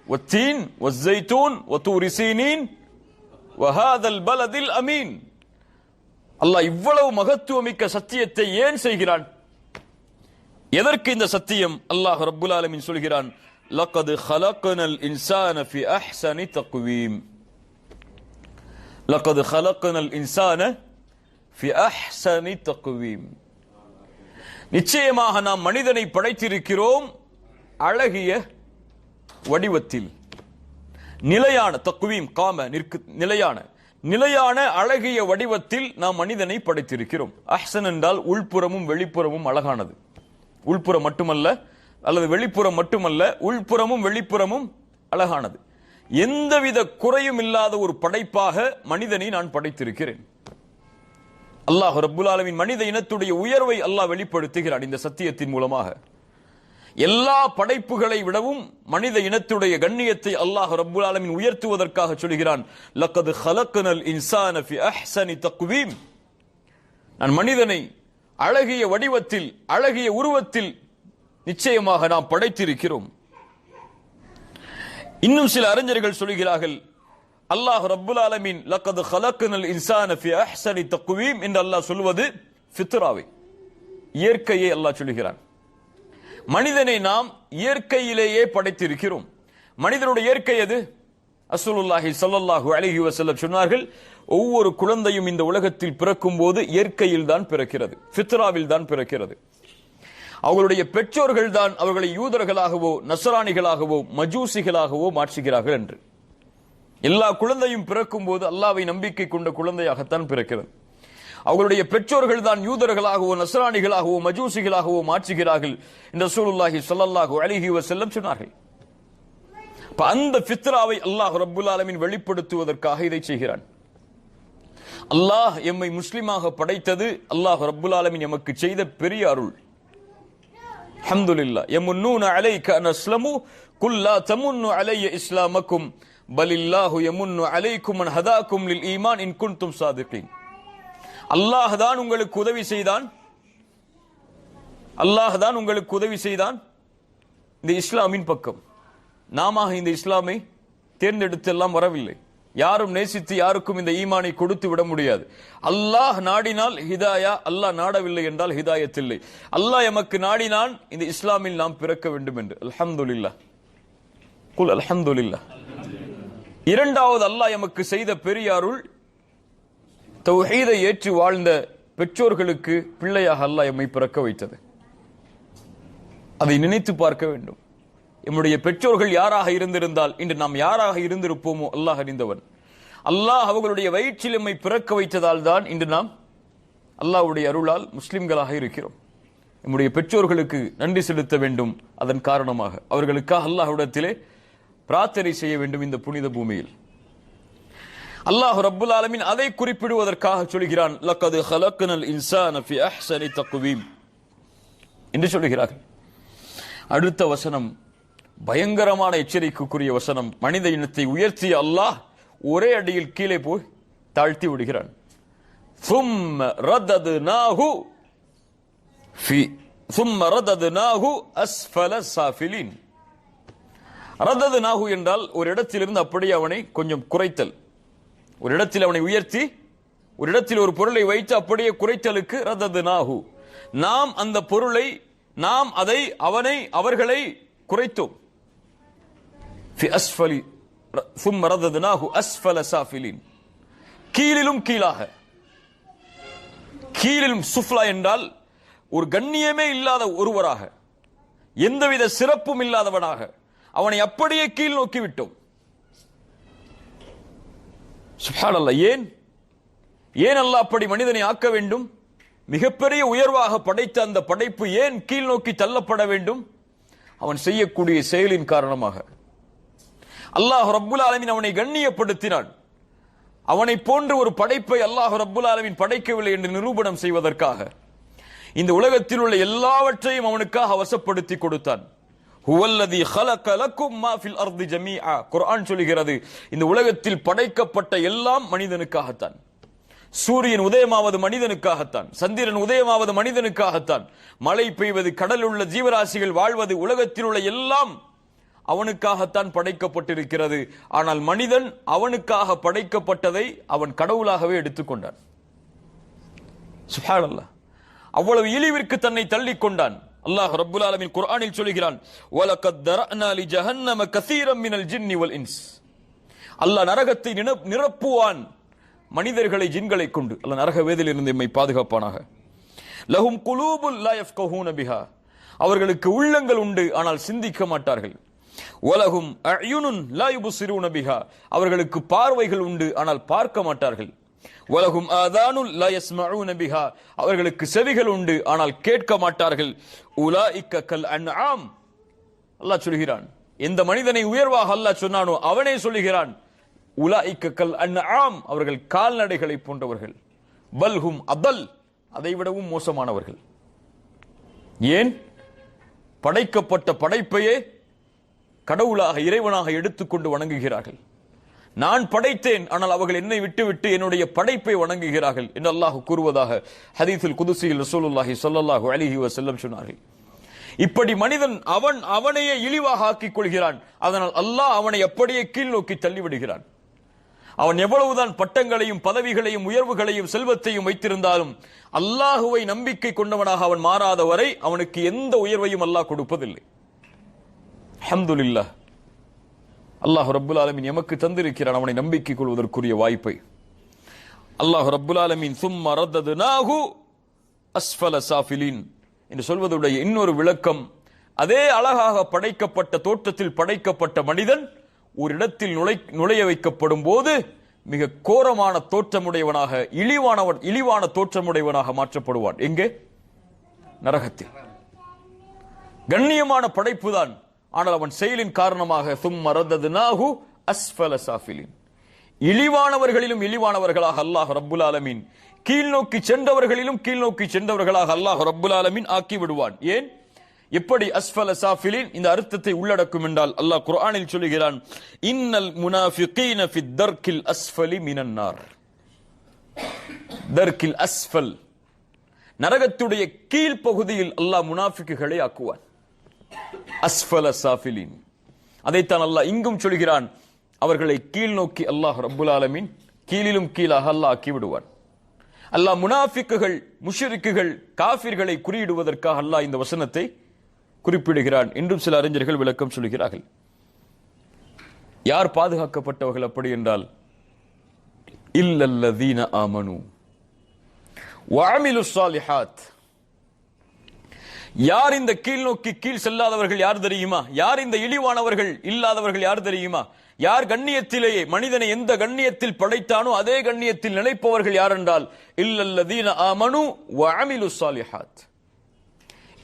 வத்தீன் வஸ்ஸைத்தூன் வதூரி சீனீன் வஹாதல் பலதில் அமீன். அல்லாஹ் இவ்வளவு மகத்துவமிக்க சத்தியத்தை ஏன் செய்கிறான்? எதற்கு இந்த சத்தியம்? அல்லாஹ் ரப்புல் ஆலமீன் சொல்கிறான், லக்கத் ஹலக்னல் இன்சான ஃபி அஹ்ஸனி தக்வீம். லக்கத் ஹலக்னல் இன்சான ஃபி அஹ்ஸனி தக்வீம். நிச்சயமாக நாம் மனிதனை படைத்திருக்கிறோம் அழகிய வடிவத்தில். நிலையான தக்வீம், காம நிலையான நிலையான அழகிய வடிவத்தில் நாம் மனிதனை படைத்திருக்கிறோம். அஹ்சன் என்றால் உள்புறமும் வெளிப்புறமும் அழகானது. உள்புறம் மட்டுமல்ல, அல்லது வெளிப்புறம் மட்டுமல்ல, உள்புறமும் வெளிப்புறமும் அழகானது. எந்தவித குறையும் இல்லாத ஒரு படைப்பாக மனிதனை நான் படைத்திருக்கிறேன். அல்லாஹ் ரப்புல் ஆலமீன் மனித இனத்துடைய உயர்வை அல்லாஹ் வெளிப்படுத்துகிறான் இந்த சத்தியத்தின் மூலமாக. எல்லா படைப்புகளை விடவும் மனித இனத்துடைய கண்ணியத்தை அல்லாஹ் ரப்புல் ஆலமீன் உயர்த்துவதற்காக சொல்கிறான், லக்கத் ஹலக்னல் இன்சான ஃபி அஹ்ஸனி தக்வீம். நான் மனிதனை அழகிய வடிவத்தில், அழகிய உருவத்தில் நிச்சயமாக நாம் படைத்திருக்கிறோம். இன்னும் சில அறிஞர்கள் சொல்கிறார்கள், அல்லாஹ் ரப்புல் ஆலமீன் லக்கத் ஹலக்னல் இன்சான ஃபி அஹ்ஸனி தக்வீம் என்று அல்லாஹ் சொல்வது ஃபித்ராவை, இயற்கையை அல்லாஹ் சொல்கிறான். மனிதனை நாம் இயற்கையிலேயே படைத்திருக்கிறோம். மனிதனுடைய இயற்கை எது? ரசூலுல்லாஹி ஸல்லல்லாஹு அலைஹி வஸல்லம் சொன்னார்கள், ஒவ்வொரு குழந்தையும் இந்த உலகத்தில் பிறக்கும் போது இயற்கையில் தான் பிறக்கிறது, ஃபித்ராவில் தான் பிறக்கிறது. அவர்களுடைய பெற்றோர்கள் தான் அவர்களை யூதர்களாகவோ நசராணிகளாகவோ மஜூசிகளாகவோ மாற்றுகிறார்கள் என்று. எல்லா குழந்தையும் பிறக்கும் போது அல்லாஹ்வை நம்பிக்கை கொண்ட குழந்தையாகத்தான் பிறக்கிறது. அவர்களுடைய பெற்றோர்கள் தான் யூதர்களாகவோ நசராணிகளாகவோ மஜூசிகளாகவோ மாற்றுகிறார்கள் என்று ரசூலுல்லாஹி ஸல்லல்லாஹு அலைஹி வஸல்லம் சொன்னார்கள். அந்த ஃபித்ராவை அல்லாஹ் ரப்புல் ஆலமீன் வெளிப்படுத்துவதற்காக இதை செய்கிறான். அல்லாஹ் எம்மை முஸ்லிமாக படைத்தது அல்லாஹ் ரப்புல் ஆலமீன் எமக்கு செய்த பெரிய அருள். அல்ஹம்துலில்லாஹ். யமுன்னூன அலைக அன் அஸ்லமு குல் லா தமுன்னு அலைய இஸ்லாமக்கும் பலில்லாஹு யமுன்னு அலைக்கும் அன் ஹதாக்கும் லில் ஈமான் இன் குன்தும் சாதிகீன். அல்லாஹ் தான் உங்களுக்கு உதவி செய்தான், அல்லாஹ் தான் உங்களுக்கு உதவி செய்தான் இந்த இஸ்லாமின் பக்கம். நாம இந்த இஸ்லாமை தேர்ந்தெடுத்து எல்லாம் வரவில்லை. யாரும் நேசித்து யாருக்கும் இந்த ஈமானை கொடுத்து விட முடியாது. அல்லாஹ் நாடினால் ஹிதாயா, அல்லாஹ் நாடவில்லை என்றால் ஹிதாயத் இல்லை. அல்லாஹ் எமக்கு நாடினான் இந்த இஸ்லாமில் நாம் பிறக்க வேண்டும் என்று. அல்ஹம்துலில்லாஹ். குல் அல்ஹம்துலில்லாஹ். இரண்டாவது அல்லாஹ் எமக்கு செய்த பெரிய அருள், தௌஹீதை ஏற்று வாழ்ந்த பெற்றோர்களுக்கு பிள்ளையாக அல்லாஹ் எம்மை பிறக்க வைத்தது. அதை நினைத்து பார்க்க வேண்டும். நம்முடைய பெற்றோர்கள் யாராக இருந்திருந்தால் இன்று நாம் யாராக இருந்திருப்போமோ அல்லாஹ் அறிந்தவன். அல்லாஹ் அவர்களுடைய வயிற்றில் எம்மை பிறக்க வைத்ததால் தான் இன்று நாம் அல்லாஹ்வுடைய அருளால் முஸ்லிம்களாக இருக்கிறோம். நம்முடைய பெற்றோர்களுக்கு நன்றி செலுத்த வேண்டும். அதன் காரணமாக அவர்களுக்காக அல்லாஹ்விடத்திலே பிரார்த்தனை செய்ய வேண்டும். இந்த புனித பூமியில் அல்லாஹ் ரப்புல் ஆலமீன் அதை குறிப்பிடுவதற்காக சொல்கிறான், லக்கது ஹலக்னல் இன்சான ஃபி அஹ்ஸனி தக்வீம் என்று சொல்கிறார்கள். அடுத்த வசனம் பயங்கரமான எச்சரிக்கைக்குரிய வசனம். மனித இனத்தை உயர்த்திய அல்லாஹ் ஒரே அடியில் கீழே போய் தாழ்த்தி விடுகிறான். ثُمَّ رَدَدْنَاهُ أَسْفَلَ سَافِلِينَ. ரததுனாஹு என்றால் ஒரு இடத்திலிருந்து அப்படியே அவனை கொஞ்சம் குறைத்தல். ஒரு இடத்தில் அவனை உயர்த்தி ஒரு இடத்தில் ஒரு பொருளை வைத்து அப்படியே குறைத்தலுக்கு ரததுனாஹு. நாம் அந்த பொருளை, நாம் அதை, அவர்களை குறைத்தோம். في أسفل ثم رددناه أسفل سافلين. கீழிலும் கீழாக. கீழிலும் சுஃப்லா என்றால் ஒரு கண்ணியமே இல்லாத ஒருவராக, எந்தவித சிறப்பும் இல்லாதவனாக அவனை அப்படியே கீழ் நோக்கி விட்டோம். சுப்ஹானல்லாஹ். ஏன் அல்லாஹ் அப்படி மனிதனை ஆக்க வேண்டும்? மிகப்பெரிய உயர்வாக படைத்த அந்த படைப்பு ஏன் கீழ் நோக்கி தள்ளப்பட வேண்டும்? அவன் செய்யக்கூடிய செயலின் காரணமாக. அல்லாஹ் ரப்புல் ஆலமீன் அவனை கண்ணியப்படுத்தினான். அவனை போன்ற ஒரு படைப்பை அல்லாஹ் ரப்புல் ஆலமீன் படைக்கவில்லை என்று நிரூபணம் செய்வதற்காக இந்த உலகத்தில் உள்ள எல்லாவற்றையும் அவனுக்காக வசப்படுத்தி கொடுத்தான். ஹுவல்லதி ஹலக லக்கும் மா ஃபில் அர்தி ஜமீஆ. குர்ஆன் சொல்கிறது, இந்த உலகத்தில் படைக்கப்பட்ட எல்லாம் மனிதனுக்காகத்தான். சூரியன் உதயமாவது மனிதனுக்காகத்தான், சந்திரன் உதயமாவது மனிதனுக்காகத்தான், மழை பெய்வது, கடலில் உள்ள ஜீவராசிகள் வாழ்வது, உலகத்தில் உள்ள எல்லாம் அவனுக்காகத்தான் படைக்கப்பட்டிருக்கிறது. ஆனால் மனிதன் அவனுக்காக படைக்கப்பட்டதை அவன் கடவுளாகவே எடுத்துக்கொண்டான். சுப்ஹானல்லாஹ். அவ்வளவு இழிவிற்கு தன்னை தள்ளிக் கொண்டான். அல்லாஹ் ரப்புல் ஆலமீன் குர்ஆனில் சொல்கிறான், வலகத் தரஅனா லி ஜஹன்னம கஸீரம் மினல் ஜின்னி வல் இன்ஸ். அல்லாஹ் நரகத்தை நிரப்புவான் மனிதர்களை ஜின்களை கொண்டு. அல்லாஹ் நரக வேதிலிருந்து எம்மை பாதுகாப்பானாக. லஹும் குலூபுல் லா யஃப்கஹூன பிஹா. அவர்களுக்கு உள்ளங்கள் உண்டு ஆனால் சிந்திக்க மாட்டார்கள். வலஹும் அயுனுன் லா யுப்சிரூன பிஹா. அவர்களுக்கு பார்வைகள் உண்டு ஆனால் பார்க்க மாட்டார்கள். வலஹும் ஆதானுல் லா யஸ்மஊன பிஹா. அவர்களுக்கு செவிகள் உண்டு ஆனால் கேட்க மாட்டார்கள். உலாயிக கல் அன்ஆம். அல்லாஹ் சொல்கிறான், எந்த மனிதனை உயர்வாக அல்லாஹ் சொன்னானோ அவனே சொல்கிறான், உலாயிக கல் அன்ஆம். அவர்கள் கால்நடைகளை போன்றவர்கள். பல்ஹும் அதல். அதைவிடவும் மோசமானவர்கள். ஏன்? படைக்கப்பட்ட படைப்பையே கடவுளாக, இறைவனாக எடுத்துக்கொண்டு வணங்குகிறார்கள். நான் படைத்தேன் ஆனால் அவர்கள் என்னை விட்டுவிட்டு என்னுடைய படைப்பை வணங்குகிறார்கள் என்று அல்லாஹ் கூறுவதாக ஹதீஸுல் குதுஸியில் ரசூலுல்லாஹி ஸல்லல்லாஹு அலைஹி வஸல்லம் சொன்னார்கள். இப்படி மனிதன் அவனையே இழிவாக ஆக்கிக் கொள்கிறான். அதனால் அல்லாஹ் அவனை அப்படியே கீழ் நோக்கி தள்ளிவிடுகிறான். அவன் எவ்வளவுதான் பட்டங்களையும் பதவிகளையும் உயர்வுகளையும் செல்வத்தையும் வைத்திருந்தாலும் அல்லாஹுவை நம்பிக்கை கொண்டவனாக அவன் மாறாத வரை அவனுக்கு எந்த உயர்வையும் அல்லாஹ் கொடுப்பதில்லை. அல்ஹம்துலில்லாஹ். அல்லாஹ் ரப்புல் ஆலமீன் எமக்கு தந்திருக்கிறான் அவனை நம்பிக்கை கொள்வதற்குரிய வாய்ப்பை. அல்லாஹ் ரப்புல் ஆலமீன் சும்ம ரததுனாஹு அஸ்ஃபல சாஃபிலின். என்று சொல்வதுடைய இன்னொரு விளக்கம், அதே அழகாக படைக்கப்பட்ட தோற்றத்தில் படைக்கப்பட்ட மனிதன் ஒரு இடத்தில் நுழைய வைக்கப்படும் போது மிக கோரமான தோற்றமுடையவனாக, இழிவான தோற்றமுடையவனாக மாற்றப்படுவான். எங்கே? நரகத்தில். கண்ணியமான படைப்பு தான், ஆனால் அவன் செயலின் காரணமாக சும்ம ரதத்னாஹு அஸ்ஃபல சாஃபிலின், இழிவானவர்களிலும் இழிவானவர்களாக அல்லாஹ் ரப்புல் ஆலமீன், கீழ்நோக்கி சென்றவர்களிலும் கீழ்நோக்கி சென்றவர்களாக அல்லாஹ் ரப்புல் ஆலமீன் ஆக்கி விடுவான். ஏன்? எப்படி அஸ்ஃபல சாஃபிலின் இந்த அர்த்தத்தை உள்ளடக்கும் என்றால் அல்லாஹ் குர்ஆனில் சொல்கிறான், இன்னல் முனாஃபிகீன ஃபித் தர்கில் அஸ்ஃபலி மினன் நார். தர்கில் அஸ்ஃபல், நரகத்துடைய கீழ் பகுதியில் அல்லாஹ் முனாஃபிக்குகளை ஆக்குவான். அஸ்ஃபல சாஃபிலின், அதைத்தான் அல்லாஹ் இங்கும் சொல்கிறான், அவர்களை கீழ் நோக்கி அல்லாஹ் ரப்புல் ஆலமீன் கீழிலும் கீழாக அல்லாஹ் ஆக்கி விடுவான். அல்லாஹ் முனாஃபிக்குகள், முஷ்ரிக்குகள், காஃபிர்களை குறியிடுவதற்காக அல்லாஹ் இந்த வசனத்தை குறிப்பிடுகிறான் என்றும் சில அறிஞர்கள் விளக்கம் சொல்கிறார்கள். யார் பாதுகாக்கப்பட்டவர்கள் அப்படி என்றால், இல்லல்லதீன ஆமனு வஅமிலுஸ் ஸாலிஹாத். யார் இந்த கீழ் நோக்கி கீழ் செல்லாதவர்கள் யார் தெரியுமா? யார் இந்த இழிவானவர்கள் இல்லாதவர்கள் யார் தெரியுமா? யார் கண்ணியத்திலேயே மனிதனை எந்த கண்ணியத்தில் படைத்தானோ அதே கண்ணியத்தில் நினைப்பவர்கள் யார் என்றால் இல்லல்லதீன ஆமனு வஅமிலுஸ் ஸாலிஹாத்.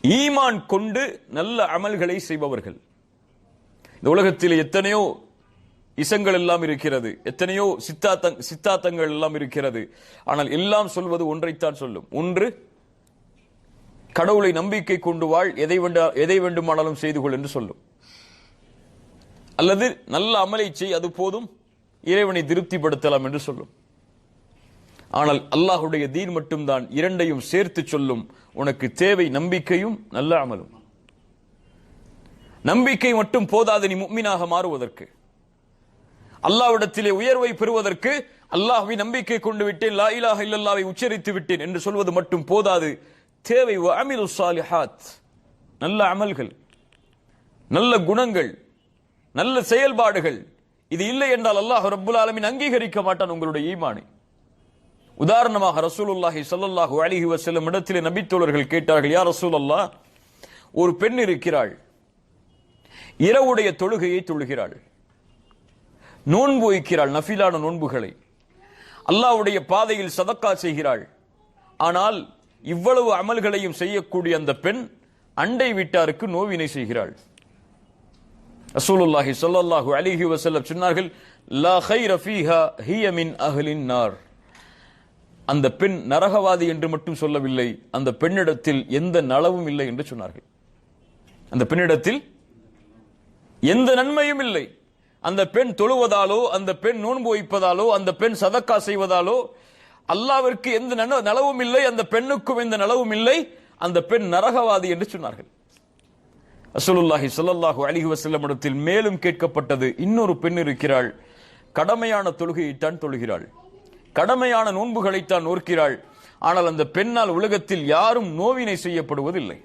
ஈமான் கொண்டு நல்ல அமல்களை செய்பவர்கள். இந்த உலகத்தில் எத்தனையோ இசங்கள் எல்லாம் இருக்கிறது, எத்தனையோ சித்தாந்தங்கள் எல்லாம் இருக்கிறது. ஆனால் எல்லாம் சொல்வது ஒன்றைத்தான் சொல்லும். ஒன்று, கடவுளை நம்பிக்கை கொண்டு வாழ், எதை வேண்டுமானாலும் செய்து கொள் என்று சொல்லும். அல்லது நல்ல அமலை செய், அது போதும், இறைவனை திருப்திப்படுத்தலாம் என்று சொல்லும். ஆனால் அல்லாஹுடைய தீன் மட்டும்தான் இரண்டையும் சேர்த்து சொல்லும். உனக்கு தேவை நம்பிக்கையும் நல்ல அமலும். நம்பிக்கை மட்டும் போதாது நீ முஃமினாக மாறுவதற்கு, அல்லாஹ்விடத்திலே உயர்வை பெறுவதற்கு. அல்லாஹ்வை நம்பிக்கை கொண்டு விட்டேன், லா இலாஹ இல்லல்லாஹ்வை உச்சரித்து விட்டேன் என்று சொல்வது மட்டும் போதாது. தேவை வஅமிலுஸ் ஸாலிஹாத், நல்ல அமல்கள், நல்ல குணங்கள், நல்ல செயல்பாடுகள். இது இல்லை என்றால் அல்லாஹ் ரப்புல் ஆலமீன் அங்கீகரிக்க மாட்டான் உங்களுடைய ஈமானை. உதாரணமாக ரசூலுல்லாஹி ஸல்லல்லாஹு அலைஹி வஸல்லம் இடத்திலே நபித்தோழர்கள் கேட்டார்கள், யா ரசூலல்லாஹ், ஒரு பெண் இருக்கிறாள், இரவுடைய தொழுகையை தொழுகிறாள், நோன்பு வைக்கிறாள், நஃபிலான நோன்புகளை, அல்லாஹ்வுடைய பாதையில் சதக்கா செய்கிறாள். ஆனால் இவ்வளவு அமல்களையும் செய்யக்கூடிய அந்த பெண் அண்டை வீட்டாருக்கு நோவினை செய்கிறாள். ரசூலுல்லாஹி ஸல்லல்லாஹு அலைஹி வஸல்லம் சொன்னார்கள், லா கைர ஃபீஹா ஹிய மின் அஹ்லின் நார். அந்த பெண் நரகவாதி என்று மட்டும் சொல்லவில்லை, அந்த பெண்ணிடத்தில் எந்த நலவும் இல்லை என்று சொன்னார்கள். அந்த பெண்ணிடத்தில் எந்த நன்மையும் இல்லை. அந்த பெண் தொழுவதாலோ, அந்த பெண் நோன்பு வைப்பதாலோ, அந்த பெண் சதக்கா செய்வதாலோ அல்லாஹ்விற்கு எந்த நலவும் இல்லை, அந்த பெண்ணுக்கும் எந்த நலவும் இல்லை. அந்த பெண் நரகவாதி என்று சொன்னார்கள். ரசூலுல்லாஹி ஸல்லல்லாஹு அலைஹி வஸல்லம் இடத்தில் மேலும் கேட்கப்பட்டது, இன்னொரு பெண் இருக்கிறாள், கடமையான தொழுகையைத்தான் தொழுகிறாள், கடமையான நோன்புகளைத்தான் நோக்கிறாள், ஆனால் அந்த பெண்ணால் உலகத்தில் யாரும் நோவினை செய்யப்படுவதில்லை.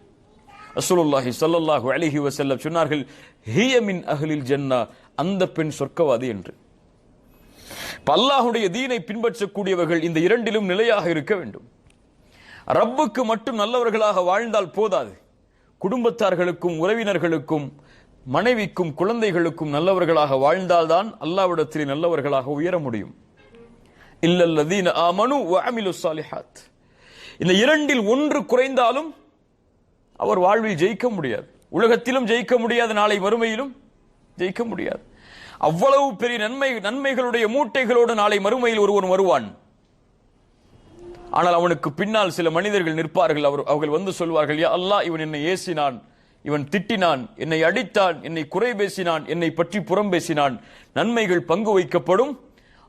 ரசூலுல்லாஹி ஸல்லல்லாஹு அலைஹி வஸல்லம் சொன்னார்கள், ஹிய மின் அஹ்லில் ஜன்னah, அந்த பெண் சொர்க்கவாதி என்று. அல்லாஹ்வுடைய தீனை பின்பற்றக்கூடியவர்கள் இந்த இரண்டிலும் நிலையாக இருக்க வேண்டும். ரப்புக்கு மட்டும் நல்லவர்களாக வாழ்ந்தால் போதாது, குடும்பத்தார்களுக்கும் உறவினர்களுக்கும் மனைவிக்கும் குழந்தைகளுக்கும் நல்லவர்களாக வாழ்ந்தால்தான் அல்லாஹ்விடத்தில் நல்லவர்களாக உயர முடியும். இல்லல்லதீன ஆமனு வஅமிலுஸ் ஸாலிஹாத். இந்த இரண்டில் ஒன்று குறைந்தாலும் அவர் வாழ்வில் ஜெயிக்க முடியாது, உலகத்திலும் ஜெயிக்க முடியாது, நாளை மறுமையிலும் ஜெயிக்க முடியாது. அவ்வளவு பெரிய நன்மைகளுடைய மூட்டைகளோடு நாளை மறுமையில் ஒருவன் வருவான். ஆனால் அவனுக்கு பின்னால் சில மனிதர்கள் நிற்பார்கள். அவர்கள் வந்து சொல்வார்கள், யா அல்லாஹ், இவன் என்னை ஏசினான், இவன் திட்டினான், என்னை அடித்தான், என்னை குறை பேசினான், என்னை பற்றி புறம் பேசினான். நன்மைகள் பங்கு வைக்கப்படும்.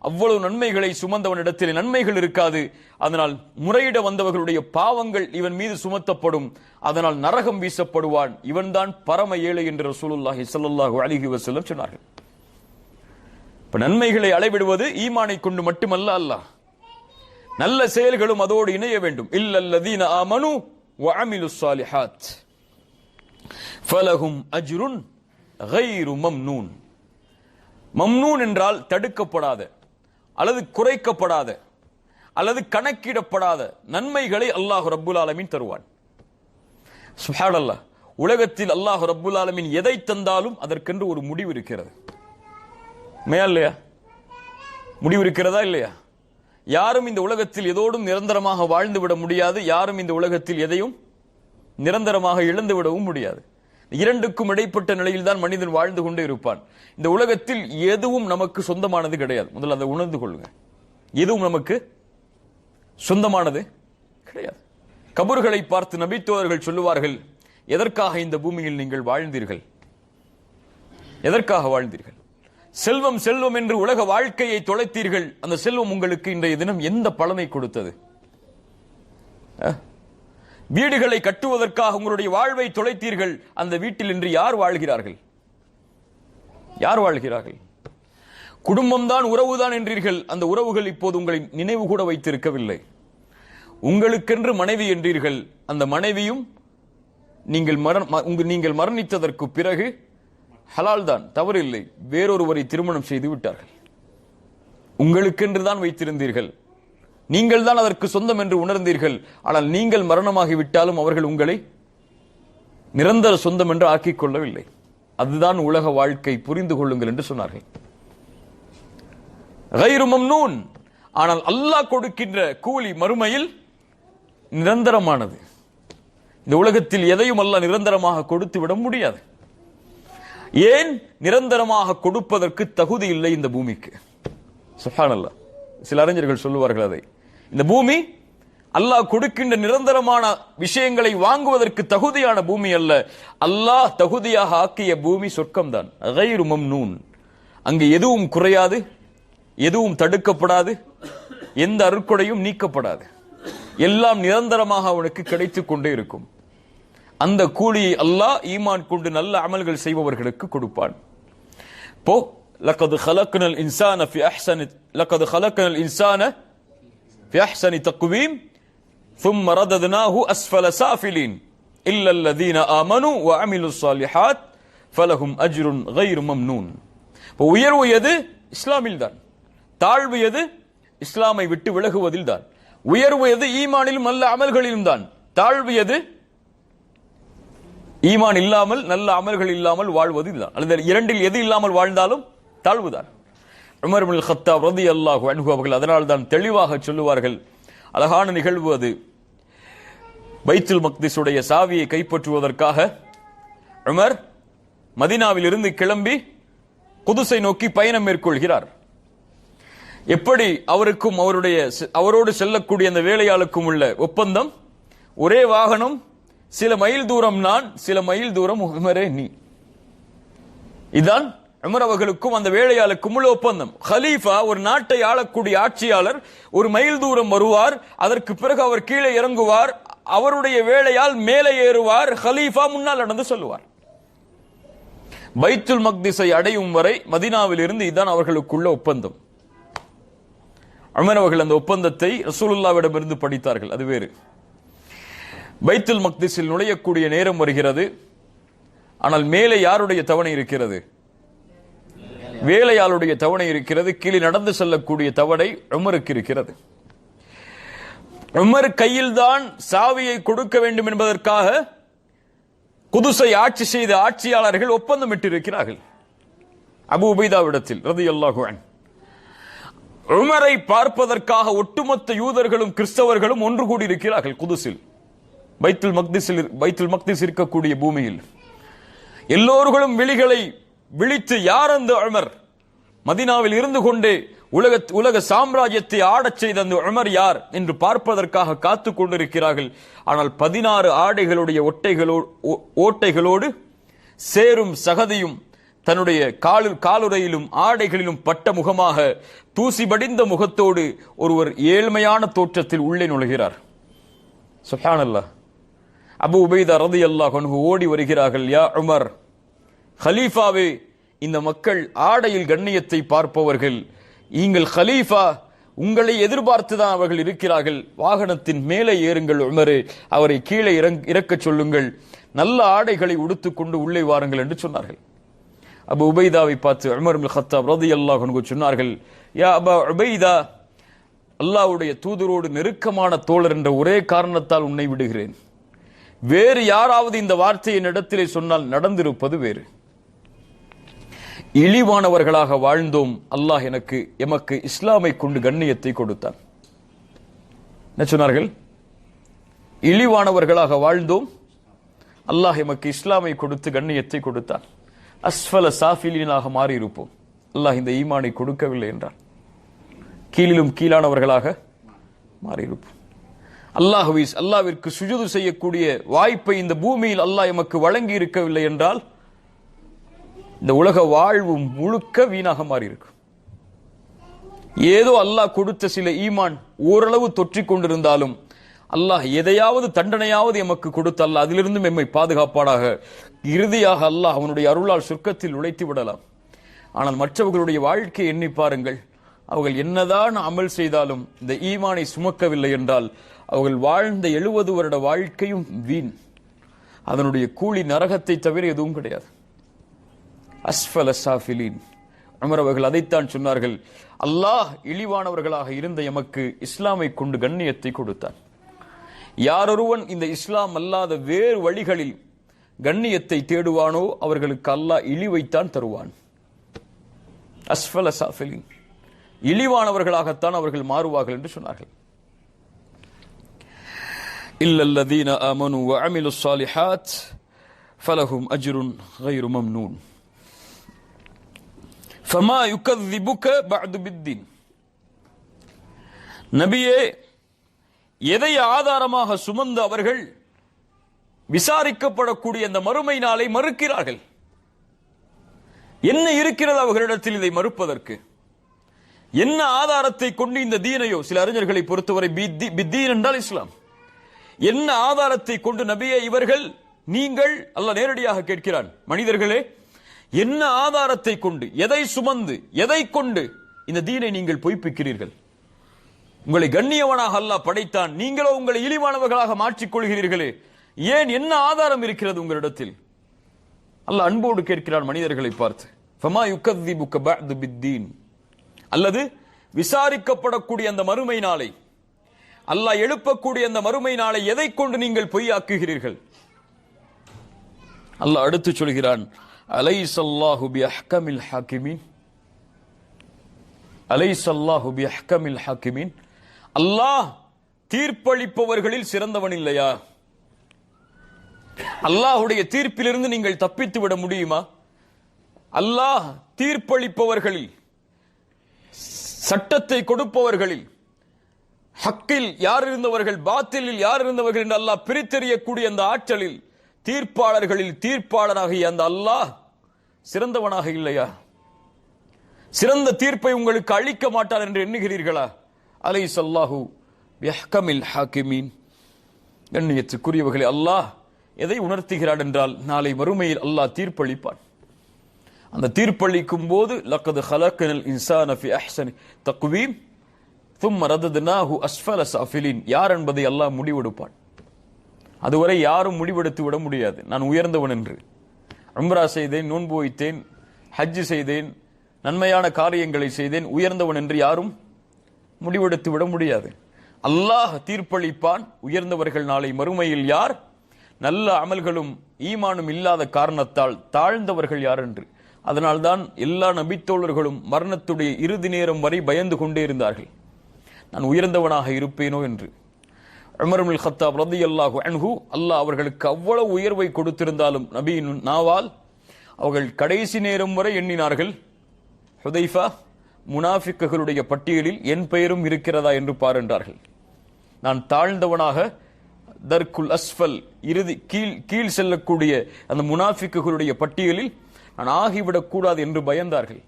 அவ்வளவு நன்மைகளை சுமந்தவனிடத்தில் நன்மைகள் இருக்காது. அதனால் முறையிட வந்தவர்களுடைய பாவங்கள் இவன் மீது சுமத்தப்படும். அதனால் நரகம் வீசப்படுவான். இவன்தான் பரம ஏழை என்று ரசூலுல்லாஹி ஸல்லல்லாஹு அலைஹி வஸல்லம் சொன்னார்கள். இப்ப நன்மைகளை அளவிடுவது ஈமானை கொண்டு மட்டுமல்ல, அல்லாஹ் நல்ல செயல்களும் அதோடு இணைய வேண்டும். இல்லல்லதீன ஆமனு வஅமிலுஸ் ஸாலிஹாத் ஃபலஹும் அஜ்ருன் கைரு மம்னூன். மம்னூன் என்றால் தடுக்கப்படாத அல்லது குறைக்கப்படாத அல்லது கணக்கிடப்படாத நன்மைகளை அல்லாஹ் ரப்புல் ஆலமீன் தருவான். சுப்ஹானல்லாஹ். உலகத்தில் அல்லாஹ் ரப்புல் ஆலமீன் எதை தந்தாலும் அதற்கென்று ஒரு முடிவு இருக்கிறது. இல்லையா? முடிவு இருக்கிறதா இல்லையா? யாரும் இந்த உலகத்தில் எதோடும் நிரந்தரமாக வாழ்ந்து விட முடியாது. யாரும் இந்த உலகத்தில் எதையும் நிரந்தரமாக இழந்து விடவும் முடியாது. இரண்டுக்கும் இடைப்பட்ட நிலையில் தான் மனிதன் வாழ்ந்து கொண்டே இருப்பான். இந்த உலகத்தில் எதுவும் நமக்கு சொந்தமானது கிடையாது. முதல்ல அதை உணர்ந்து கொள்ளுங்க. எதுவும் நமக்கு சொந்தமானது கிடையாது. கபர்களை பார்த்து நபித்தோழர்கள் சொல்லுவார்கள், எதற்காக இந்த பூமியில் நீங்கள் வாழ்ந்தீர்கள்? எதற்காக வாழ்ந்தீர்கள்? செல்வம் செல்வம் என்று உலக வாழ்க்கையை தொலைத்தீர்கள். அந்த செல்வம் உங்களுக்கு இன்றைய தினம் எந்த பலனை கொடுத்தது? வீடுகளை கட்டுவதற்காக உங்களுடைய வாழ்வை தொலைத்தீர்கள். அந்த வீட்டில் இன்று யார் வாழ்கிறார்கள்? யார் வாழ்கிறார்கள்? குடும்பம்தான் உறவுதான் என்றீர்கள். அந்த உறவுகள் இப்போது உங்களை நினைவு கூட வைத்திருக்கவில்லை. உங்களுக்கென்று மனைவி என்றீர்கள். அந்த மனைவியும் நீங்கள் மரணித்ததற்கு பிறகு ஹலால் தான், தவறில்லை, வேறொருவரை திருமணம் செய்து விட்டார்கள். உங்களுக்கென்று தான் வைத்திருந்தீர்கள். நீங்கள் தான் அதற்கு சொந்தம் என்று உணர்ந்தீர்கள். ஆனால் நீங்கள் மரணமாகிவிட்டாலும் அவர்கள் உங்களை நிரந்தர சொந்தம் என்று ஆக்கிக் கொள்ளவில்லை. அதுதான் உலக வாழ்க்கை, புரிந்து கொள்ளுங்கள் என்று சொன்னார்கள். கைரு மம்னூன். ஆனால் அல்லாஹ் கொடுக்கின்ற கூலி மறுமையில் நிரந்தரமானது. இந்த உலகத்தில் எதையும் அல்லாஹ் நிரந்தரமாக கொடுத்து விட முடியாது. ஏன்? நிரந்தரமாக கொடுப்பதற்கு தகுதி இல்லை இந்த பூமிக்கு. சுப்ஹானல்லாஹ். சில அறிஞர்கள் சொல்லுவார்கள் அதை. இந்த பூமி அல்லாஹ் கொடுக்கின்ற நிரந்தரமான விஷயங்களை வாங்குவதற்கு தகுதியான பூமி அல்ல. அல்லாஹ் தகுதியாக ஆக்கிய பூமி சொர்க்கம்தான். கைரு மம்னூன். அங்கு எதுவும் குறையாது, எதுவும் தடுக்கப்படாது, எந்த அருட்கொடையும் நீக்கப்படாது. எல்லாம் நிரந்தரமாக அவனுக்கு கிடைத்துக் கொண்டே இருக்கும். அந்த கூலியை அல்லாஹ் ஈமான் கொண்டு நல்ல அமல்கள் செய்பவர்களுக்கு கொடுப்பான். போ لقد خلقنا الانسان في احسن تقويم ثم رددناه اسفل سافلين الا الذين امنوا وعملوا الصالحات فلهم اجر غير ممنون. உயர்வு எது? இஸ்லாமில் தான். தாழ்வு எது? இஸ்லாமை விட்டு விலகுவதில் தான். உயர்வு எது? ஈமானிலும் நல்ல அமல்களிலும் தான். தாழ்வு எது? ஈமான் இல்லாமல் நல்ல அமல்கள் இல்லாமல் வாழ்வது இதுதான். அல்லது இரண்டில் எது இல்லாமல் வாழ்ந்தாலும் தாழ்வுதான். உமர் இப்னுல் கத்தாப் ரலியல்லாஹு அன்ஹு அவர்கள் அதனால் தான் தெளிவாக சொல்லுவார்கள். அழகான நிகழ்வு அது. பைத்துல் மக்திஸுடைய சாவியை கைப்பற்றுவதற்காக உமர் மதீனாவில் இருந்து கிளம்பி குதுஸை நோக்கி பயணம் மேற்கொள்கிறார். எப்படி அவருக்கும் அவரோடு செல்லக்கூடிய அந்த வேலையாளுக்கும் உள்ள ஒப்பந்தம், ஒரே வாகனம், சில மைல் தூரம் நான், சில மைல் தூரம் உமரே நீ. இதுதான் உமர் அவர்களுக்கும் அந்த வேலையாளுக்கும் உள்ள ஒப்பந்தம். ஹலீஃபா, ஒரு நாட்டை ஆளக்கூடிய ஆட்சியாளர், ஒரு மைல் தூரம் வருவார், அதற்கு பிறகு அவர் கீழே இறங்குவார், அவருடைய வேலையால் மேலே ஏறுவார், ஹலீஃபா முன்னால் நடந்து சொல்லுவார். பைத்துல் மக்திஸை அடையும் வரை மதீனாவில் இருந்து இதுதான் அவர்களுக்குள்ள ஒப்பந்தம். உமர் அவர்கள் அந்த ஒப்பந்தத்தை ரசூலுல்லாஹ்விடமிருந்து படித்தார்கள், அது வேறு. பைத்துல் மக்திஸில் நுழையக்கூடிய நேரம் வருகிறது. ஆனால் மேலே யாருடைய தவணை இருக்கிறது? வேலையாளுடைய தவணை இருக்கிறது. கீழே நடந்து செல்லக்கூடிய தவணை உமருக்கு இருக்கிறது. உமர் கையில்தான் சாவியை கொடுக்க வேண்டும் என்பதற்காக குதுஸை ஆட்சி செய்த ஆட்சியாளர்கள் ஒப்பந்தமிட்டிருக்கிறார்கள் அபூ உபைதாவிடத்தில் ரலியல்லாஹு அன்ஹு. உமரை பார்ப்பதற்காக ஒட்டுமொத்த யூதர்களும் கிறிஸ்தவர்களும் ஒன்று கூடி இருக்கிறார்கள் குதுஸில், பைத்துல் மக்திஸ் இருக்கக்கூடிய பூமியில். எல்லோர்களும் விழிகளை விழித்து, யார் அந்த உமர்? மதீனாவில் இருந்து கொண்டே உலக சாம்ராஜ்யத்தை ஆடச் செய்த அந்த உமர் யார் என்று பார்ப்பதற்காக காத்து கொண்டிருக்கிறார்கள். ஆனால் 16 ஆடைகளுடைய ஓட்டைகளோடு சேரும் சகதியும் தன்னுடைய காலுறையிலும் ஆடைகளிலும் பட்ட முகமாக தூசி படிந்த முகத்தோடு ஒருவர் ஏழ்மையான தோற்றத்தில் உள்ளே நுழைகிறார். சுப்ஹானல்லாஹ். அபூ உபைதா ரலியல்லாஹு அன்ஹு ஓடி வருகிறார்கள். யா உமர், ஹலீஃபாவே, இந்த மக்கள் ஆடையில் கண்ணியத்தை பார்ப்பவர்கள், நீங்கள் ஹலீஃபா, உங்களை எதிர்பார்த்துதான் அவர்கள் இருக்கிறார்கள். வாகனத்தின் மேலே ஏறுங்கள் உமரே, அவரை கீழே இறக்கச் சொல்லுங்கள், நல்ல ஆடைகளை உடுத்துக்கொண்டு உள்ளே வாருங்கள் என்று சொன்னார்கள். அபூ உபைதாவை பார்த்து உமர் இப்னு கத்தாப் ரலியல்லாஹு அன்ஹு சொன்னார்கள், யா அபா உபைதா, அல்லாஹ்வுடைய தூதரோடு நெருக்கமான தோழர் என்ற ஒரே காரணத்தால் உன்னை விடுகிறேன். வேறு யாராவது இந்த வார்த்தையை இடத்திலே சொன்னால் நடந்திருப்பது வேறு. இழிவானவர்களாக வாழ்ந்தோம், அல்லாஹ் எமக்கு இஸ்லாமை கொண்டு கண்ணியத்தை கொடுத்தான். என்ன சொன்னார்கள்? இழிவானவர்களாக வாழ்ந்தோம், அல்லாஹ் எமக்கு இஸ்லாமை கொடுத்து கண்ணியத்தை கொடுத்தான். அஸ்ஃபல சாஃபிலீனாக மாறி இருப்போம், அல்லாஹ் இந்த ஈமானை கொடுக்கவில்லை என்றால் கீழிலும் கீழானவர்களாக மாறி இருப்போம். அல்லாஹ்விற்கு சுஜூது செய்யக்கூடிய வாய்ப்பை இந்த பூமியில் அல்லாஹ் எமக்கு வழங்கி இருக்கவில்லை என்றால் இந்த உலக வாழ்வு முழுக்க வீணாக மாறி இருக்கும். ஏதோ அல்லாஹ் கொடுத்த சில ஈமான் ஓரளவு தொற்றிக் கொண்டிருந்தாலும் அல்லாஹ் எதையாவது தண்டனையாவது எமக்கு கொடுத்து அல்லாஹ் அதிலிருந்து எம்மை பாதுகாப்பானாக. இறுதியாக அல்லாஹ் அவனுடைய அருளால் சொர்க்கத்தில் நுழைத்து விடலாம். ஆனால் மற்றவர்களுடைய வாழ்க்கையை எண்ணி பாருங்கள். அவர்கள் என்னதான் அமல் செய்தாலும் இந்த ஈமானை சுமக்கவில்லை என்றால் அவர்கள் வாழ்ந்த 70 வருட வாழ்க்கையும் வீண். அதனுடைய கூலி நரகத்தை தவிர எதுவும் கிடையாது. அஸ்ஃபல சாஃபிலீன். உமர் அவர்கள் அதைத்தான் சொன்னார்கள். அல்லாஹ் இழிவானவர்களாக இருந்த எமக்கு இஸ்லாமை கொண்டு கண்ணியத்தை கொடுத்தான். யாரொருவன் இந்த இஸ்லாம் அல்லாத வேறு வழிகளில் கண்ணியத்தை தேடுவானோ அவர்களுக்கு அல்லாஹ் இழிவைத்தான் தருவான். அஸ்ஃபல சாஃபிலீன். இழிவானவர்களாகத்தான் அவர்கள் மாறுவார்கள் என்று சொன்னார்கள். இல்லல்லதீன ஆமனு வ அமிலுஸ் ஸாலிஹாத் ஃபலஹும் அஜ்ருன் கைரு மம்னூன் ஃபமா யுகذிபுக பஅது பித்தீன். நபியே, எதை ஆதாரமாக சுமந்து அவர்கள் விசாரிக்கப்படக்கூடிய அந்த மறுமை நாளை மறுக்கிறார்கள்? என்ன இருக்கிறது அவர்களிடத்தில் இதை மறுப்பதற்கு? என்ன ஆதாரத்தை கொண்டு இந்த தீனையோ, சில அறிஞர்களை பொறுத்தவரை பித்தீன் என்றால் இஸ்லாம், என்ன ஆதாரத்தை கொண்டு நபியே இவர்கள் நீங்கள் அல்லாஹ் நேரடியாக கேட்கிறான், மனிதர்களே என்ன ஆதாரத்தை கொண்டு, எதை சுமந்து, எதை கொண்டு இந்த தீனை நீங்கள் பொய்ப்பிக்கிறீர்கள்? உங்களை கண்ணியவனாக அல்லாஹ் படைத்தான், நீங்களோ உங்களை இழிவானவர்களாக மாற்றிக் கொள்கிறீர்களே, ஏன்? என்ன ஆதாரம் இருக்கிறது உங்களிடத்தில்? அல்லாஹ் அன்போடு கேட்கிறான் மனிதர்களை பார்த்து. ஃபமா யுகذிபுக பஅது பித்தீன். அல்லது விசாரிக்கப்படக்கூடிய அந்த மறுமை நாளை, அல்லாஹ் எழுப்பக்கூடிய அந்த மறுமை நாளை எதை கொண்டு நீங்கள் பொய்யாக்குகிறீர்கள்? அல்லாஹ் அடுத்து சொல்கிறான், அலைஸல்லாஹு பிஅஹ்கமில் ஹாகிமீன். அலைஸல்லாஹு பிஅஹ்கமில் ஹாகிமீன். அல்லாஹ் தீர்ப்பளிப்பவர்களில் சிறந்தவன் இல்லையா? அல்லாஹ்வுடைய தீர்ப்பிலிருந்து நீங்கள் தப்பித்து விட முடியுமா? அல்லாஹ் தீர்ப்பளிப்பவர்களில், சட்டத்தை கொடுப்பவர்களில், ஹக்கில் யார் இருந்தவர்கள், பாத்திலில் யார் இருந்தவர்கள் என்று அல்லாஹ் பிரித்தெறியக்கூடிய அந்த ஆற்றலில், தீர்ப்பாளர்களில் தீர்ப்பாளராகிய அந்த அல்லாஹ் சிறந்தவனாக இல்லையா? சிறந்த தீர்ப்பை உங்களுக்கு அளிக்க மாட்டார் என்று எண்ணுகிறீர்களா? அலைஸல்லாஹு பிஅஹ்கமில் ஹாகிமீன். கண்ணியத்துக்குரியவர்களே, அல்லாஹ் எதை உணர்த்துகிறான் என்றால், நாளை மறுமையில் அல்லாஹ் தீர்ப்பளிப்பான். அந்த தீர்ப்பளிக்கும் போது லக்கத் ஹலக்னல் இன்சான ஃபி அஹ்ஸனி தக்வீம் ثم رددناه أسفل سافلين. யார் என்பதை அல்லாஹ் முடிவெடுப்பான். அதுவரை யாரும் முடிவெடுத்து விட முடியாது. நான் உயர்ந்தவன் என்று உம்ரா செய்தேன், நோன்பு வைத்தேன், ஹஜ் செய்தேன், நன்மையான காரியங்களை செய்தேன், உயர்ந்தவன் என்று யாரும் முடிவெடுத்து விட முடியாது. அல்லாஹ் தீர்ப்பளிப்பான். உயர்ந்தவர்கள் நாளை மறுமையில் யார், நல்ல அமல்களும் ஈமானும் இல்லாத காரணத்தால் தாழ்ந்தவர்கள் யார் என்று. அதனால்தான் எல்லா நபித்தோழர்களும் மரணத்துடைய இறுதி நேரம் வரை பயந்து கொண்டே இருந்தார்கள், நான் உயர்ந்தவனாக இருப்பேனோ என்று. உமர் இப்னுல் கத்தாப் ரலியல்லாஹு அன்ஹு, அல்லாஹ் அவர்களுக்கு அவ்வளவு உயர்வை கொடுத்திருந்தாலும் நபியின் நாவால் அவர்கள் கடைசி நேரம் வரை எண்ணினார்கள், ஹுதைஃபா, முனாஃபிக்குகளுடைய பட்டியலில் என் பெயரும் இருக்கிறதா என்று பாருன்றார்கள். நான் தாழ்ந்தவனாக தர்குல் அஸ்ஃபல், இறுதி கீழ் செல்லக்கூடிய அந்த முனாஃபிக்குகளுடைய பட்டியலில் நான் ஆகிவிடக் கூடாது என்று பயந்தார்கள்.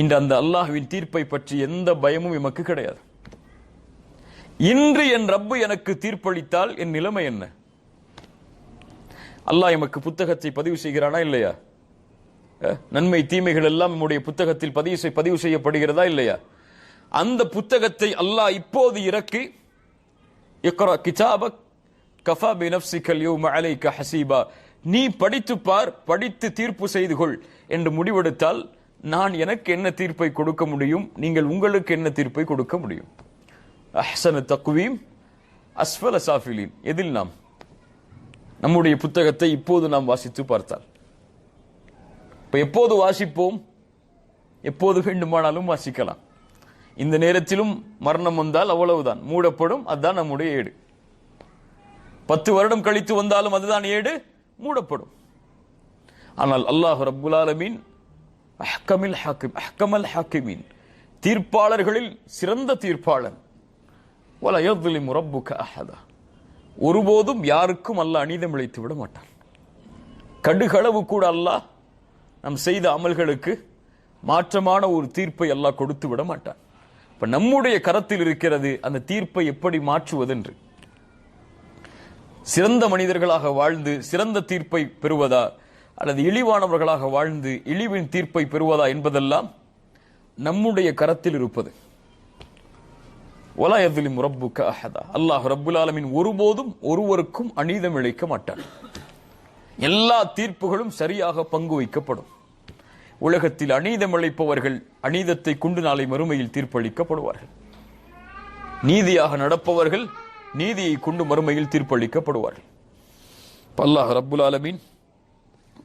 இன்று அந்த அல்லாஹ்வின் தீர்ப்பை பற்றி எந்த பயமும் எமக்கு கிடையாது. இன்று என் ரப்பு எனக்கு தீர்ப்பளித்தால் என் நிலைமை என்ன? அல்லாஹ் எமக்கு புத்தகத்தை பதிவு செய்கிறானா இல்லையா? நன்மை தீமைகள் எல்லாம் நம்முடைய புத்தகத்தில் பதிவு செய்யப்படுகிறதா இல்லையா? அந்த புத்தகத்தை அல்லாஹ் இப்போது இறக்கி, இக்ரா கிதாபக் கஃபா பினஃப்ஸிக அல்யௌம அலைக ஹஸீபா, நீ படித்து பார், படித்து தீர்ப்பு செய்து கொள் என்று முடிவெடுத்தால் நான் எனக்கு என்ன தீர்ப்பை கொடுக்க முடியும்? நீங்கள் உங்களுக்கு என்ன தீர்ப்பை கொடுக்க முடியும்? அஹ்ஸன தக்வீம் அஸ்ஃபல சாஃபிலீன். எதில் நாம் நம்முடைய புத்தகத்தை இப்போது நாம் வாசித்து பார்த்தால், இப்ப எப்போது வாசிப்போம்? எப்போது வேண்டுமானாலும் வாசிக்கலாம். இந்த நேரத்திலும் மரணம் வந்தால் அவ்வளவுதான், மூடப்படும். அதுதான் நம்முடைய ஏடு. 10 வருடம் கழித்து வந்தாலும் அதுதான் ஏடு, மூடப்படும். ஆனால் அல்லாஹ் ரப்புல் ஆலமீன் அஹ்கமல் ஹாக்கிமீன், தீர்ப்பாளர்களில் சிறந்த தீர்ப்பாளர். வலா யظ்லிமு ரப்புக அஹதா, ஒருபோதும் யாருக்கும் அல்லாஹ் அநீதம் இழைத்து விட மாட்டான். கடுகளவு கூட அல்லாஹ் நாம் செய்த அமல்களுக்கு மாற்றமான ஒரு தீர்ப்பை அல்லாஹ் கொடுத்து விட மாட்டான். இப்ப நம்முடைய கரத்தில் இருக்கிறது அந்த தீர்ப்பை எப்படி மாற்றுவதென்று. சிறந்த மனிதர்களாக வாழ்ந்து சிறந்த தீர்ப்பை பெறுவதா, அல்லது இழிவானவர்களாக வாழ்ந்து இழிவின் தீர்ப்பை பெறுவதா என்பதெல்லாம் நம்முடைய கரத்தில் இருப்பது. வலா யظ்லிமு ரப்புக அஹதா, அல்லாஹ் ரப்புல் ஆலமீன் ஒருபோதும் ஒருவருக்கும் அநீதம் இழைக்க மாட்டான். எல்லா தீர்ப்புகளும் சரியாக பங்கு வைக்கப்படும். உலகத்தில் அநீதம் இழைப்பவர்கள் அநீதத்தை கொண்டு நாளை மறுமையில் தீர்ப்பளிக்கப்படுவார்கள். நீதியாக நடப்பவர்கள் நீதியை கொண்டு மறுமையில் தீர்ப்பளிக்கப்படுவார்கள். அல்லாஹ் ரப்புல் ஆலமீன்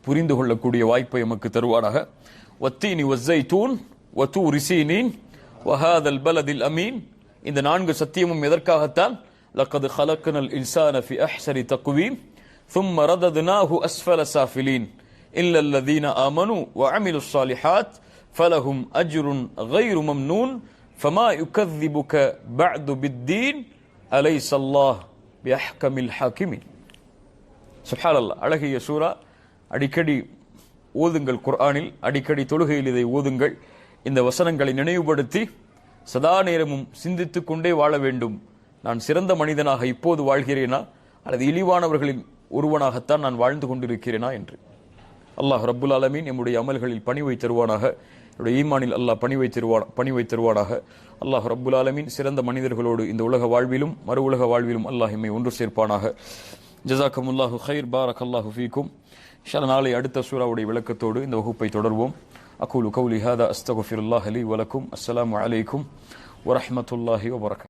புரிந்து கொள்ளக்கூடிய வாய்ப்பை நமக்கு தருவானாக. வத்தீனி வஸ்ஸைத்தூன் வதூரி சீனீன் வஹாதல் பலதில் அமீன், இந்த 4 சத்தியமும் எதற்காகத்தான்? லக்கத் ஹலக்னல் இன்சான ஃபி அஹ்ஸனி தக்வீம் ثم رددناه أسفل سافلين إلا الذين آمنوا وعملوا الصالحات فلهم أجر غير ممنون فما يكذبك بعد بالدين أليس الله بأحكم الحاكمين. சுப்ஹான் அல்லாஹ். அழகிய சூரா. அடிக்கடி ஓதுங்கள், குர்ஆனில் அடிக்கடி தொழுகையில் இதை ஓதுங்கள். இந்த வசனங்களை நினைவுபடுத்தி சதா நேரமும் சிந்தித்துக் கொண்டே வாழ வேண்டும். நான் சிறந்த மனிதனாக இப்போது வாழ்கிறேனா, அல்லது இழிவானவர்களின் ஒருவனாகத்தான் நான் வாழ்ந்து கொண்டிருக்கிறேனா என்று. அல்லாஹ் ரப்புல் ஆலமீன் நம்முடைய அமல்களில் பணிவை தருவானாக. என்னுடைய ஈமானில் அல்லாஹ் பணிவை தருவானாக. அல்லாஹ் ரப்புல் ஆலமீன் சிறந்த மனிதர்களோடு இந்த உலக வாழ்விலும் மறு உலக வாழ்விலும் அல்லாஹ் எம்மை ஒன்று சேர்ப்பானாக. ஜஸாக்கமுல்லாஹு கைர், பாரக்கல்லாஹு ஃபீக்கும். இன்ஷா அல்லாஹ் நாளை அடுத்த சூராவுடைய விளக்கத்தோடு இந்த வகுப்பை தொடர்வோம். அகூலு கௌலி ஹாதா அஸ்தக்ஃபிருல்லாஹ் லி வ லக்கும். அஸ்ஸலாமு அலைக்கும் வ ரஹ்மத்துல்லாஹி வ பரகாத்துஹு.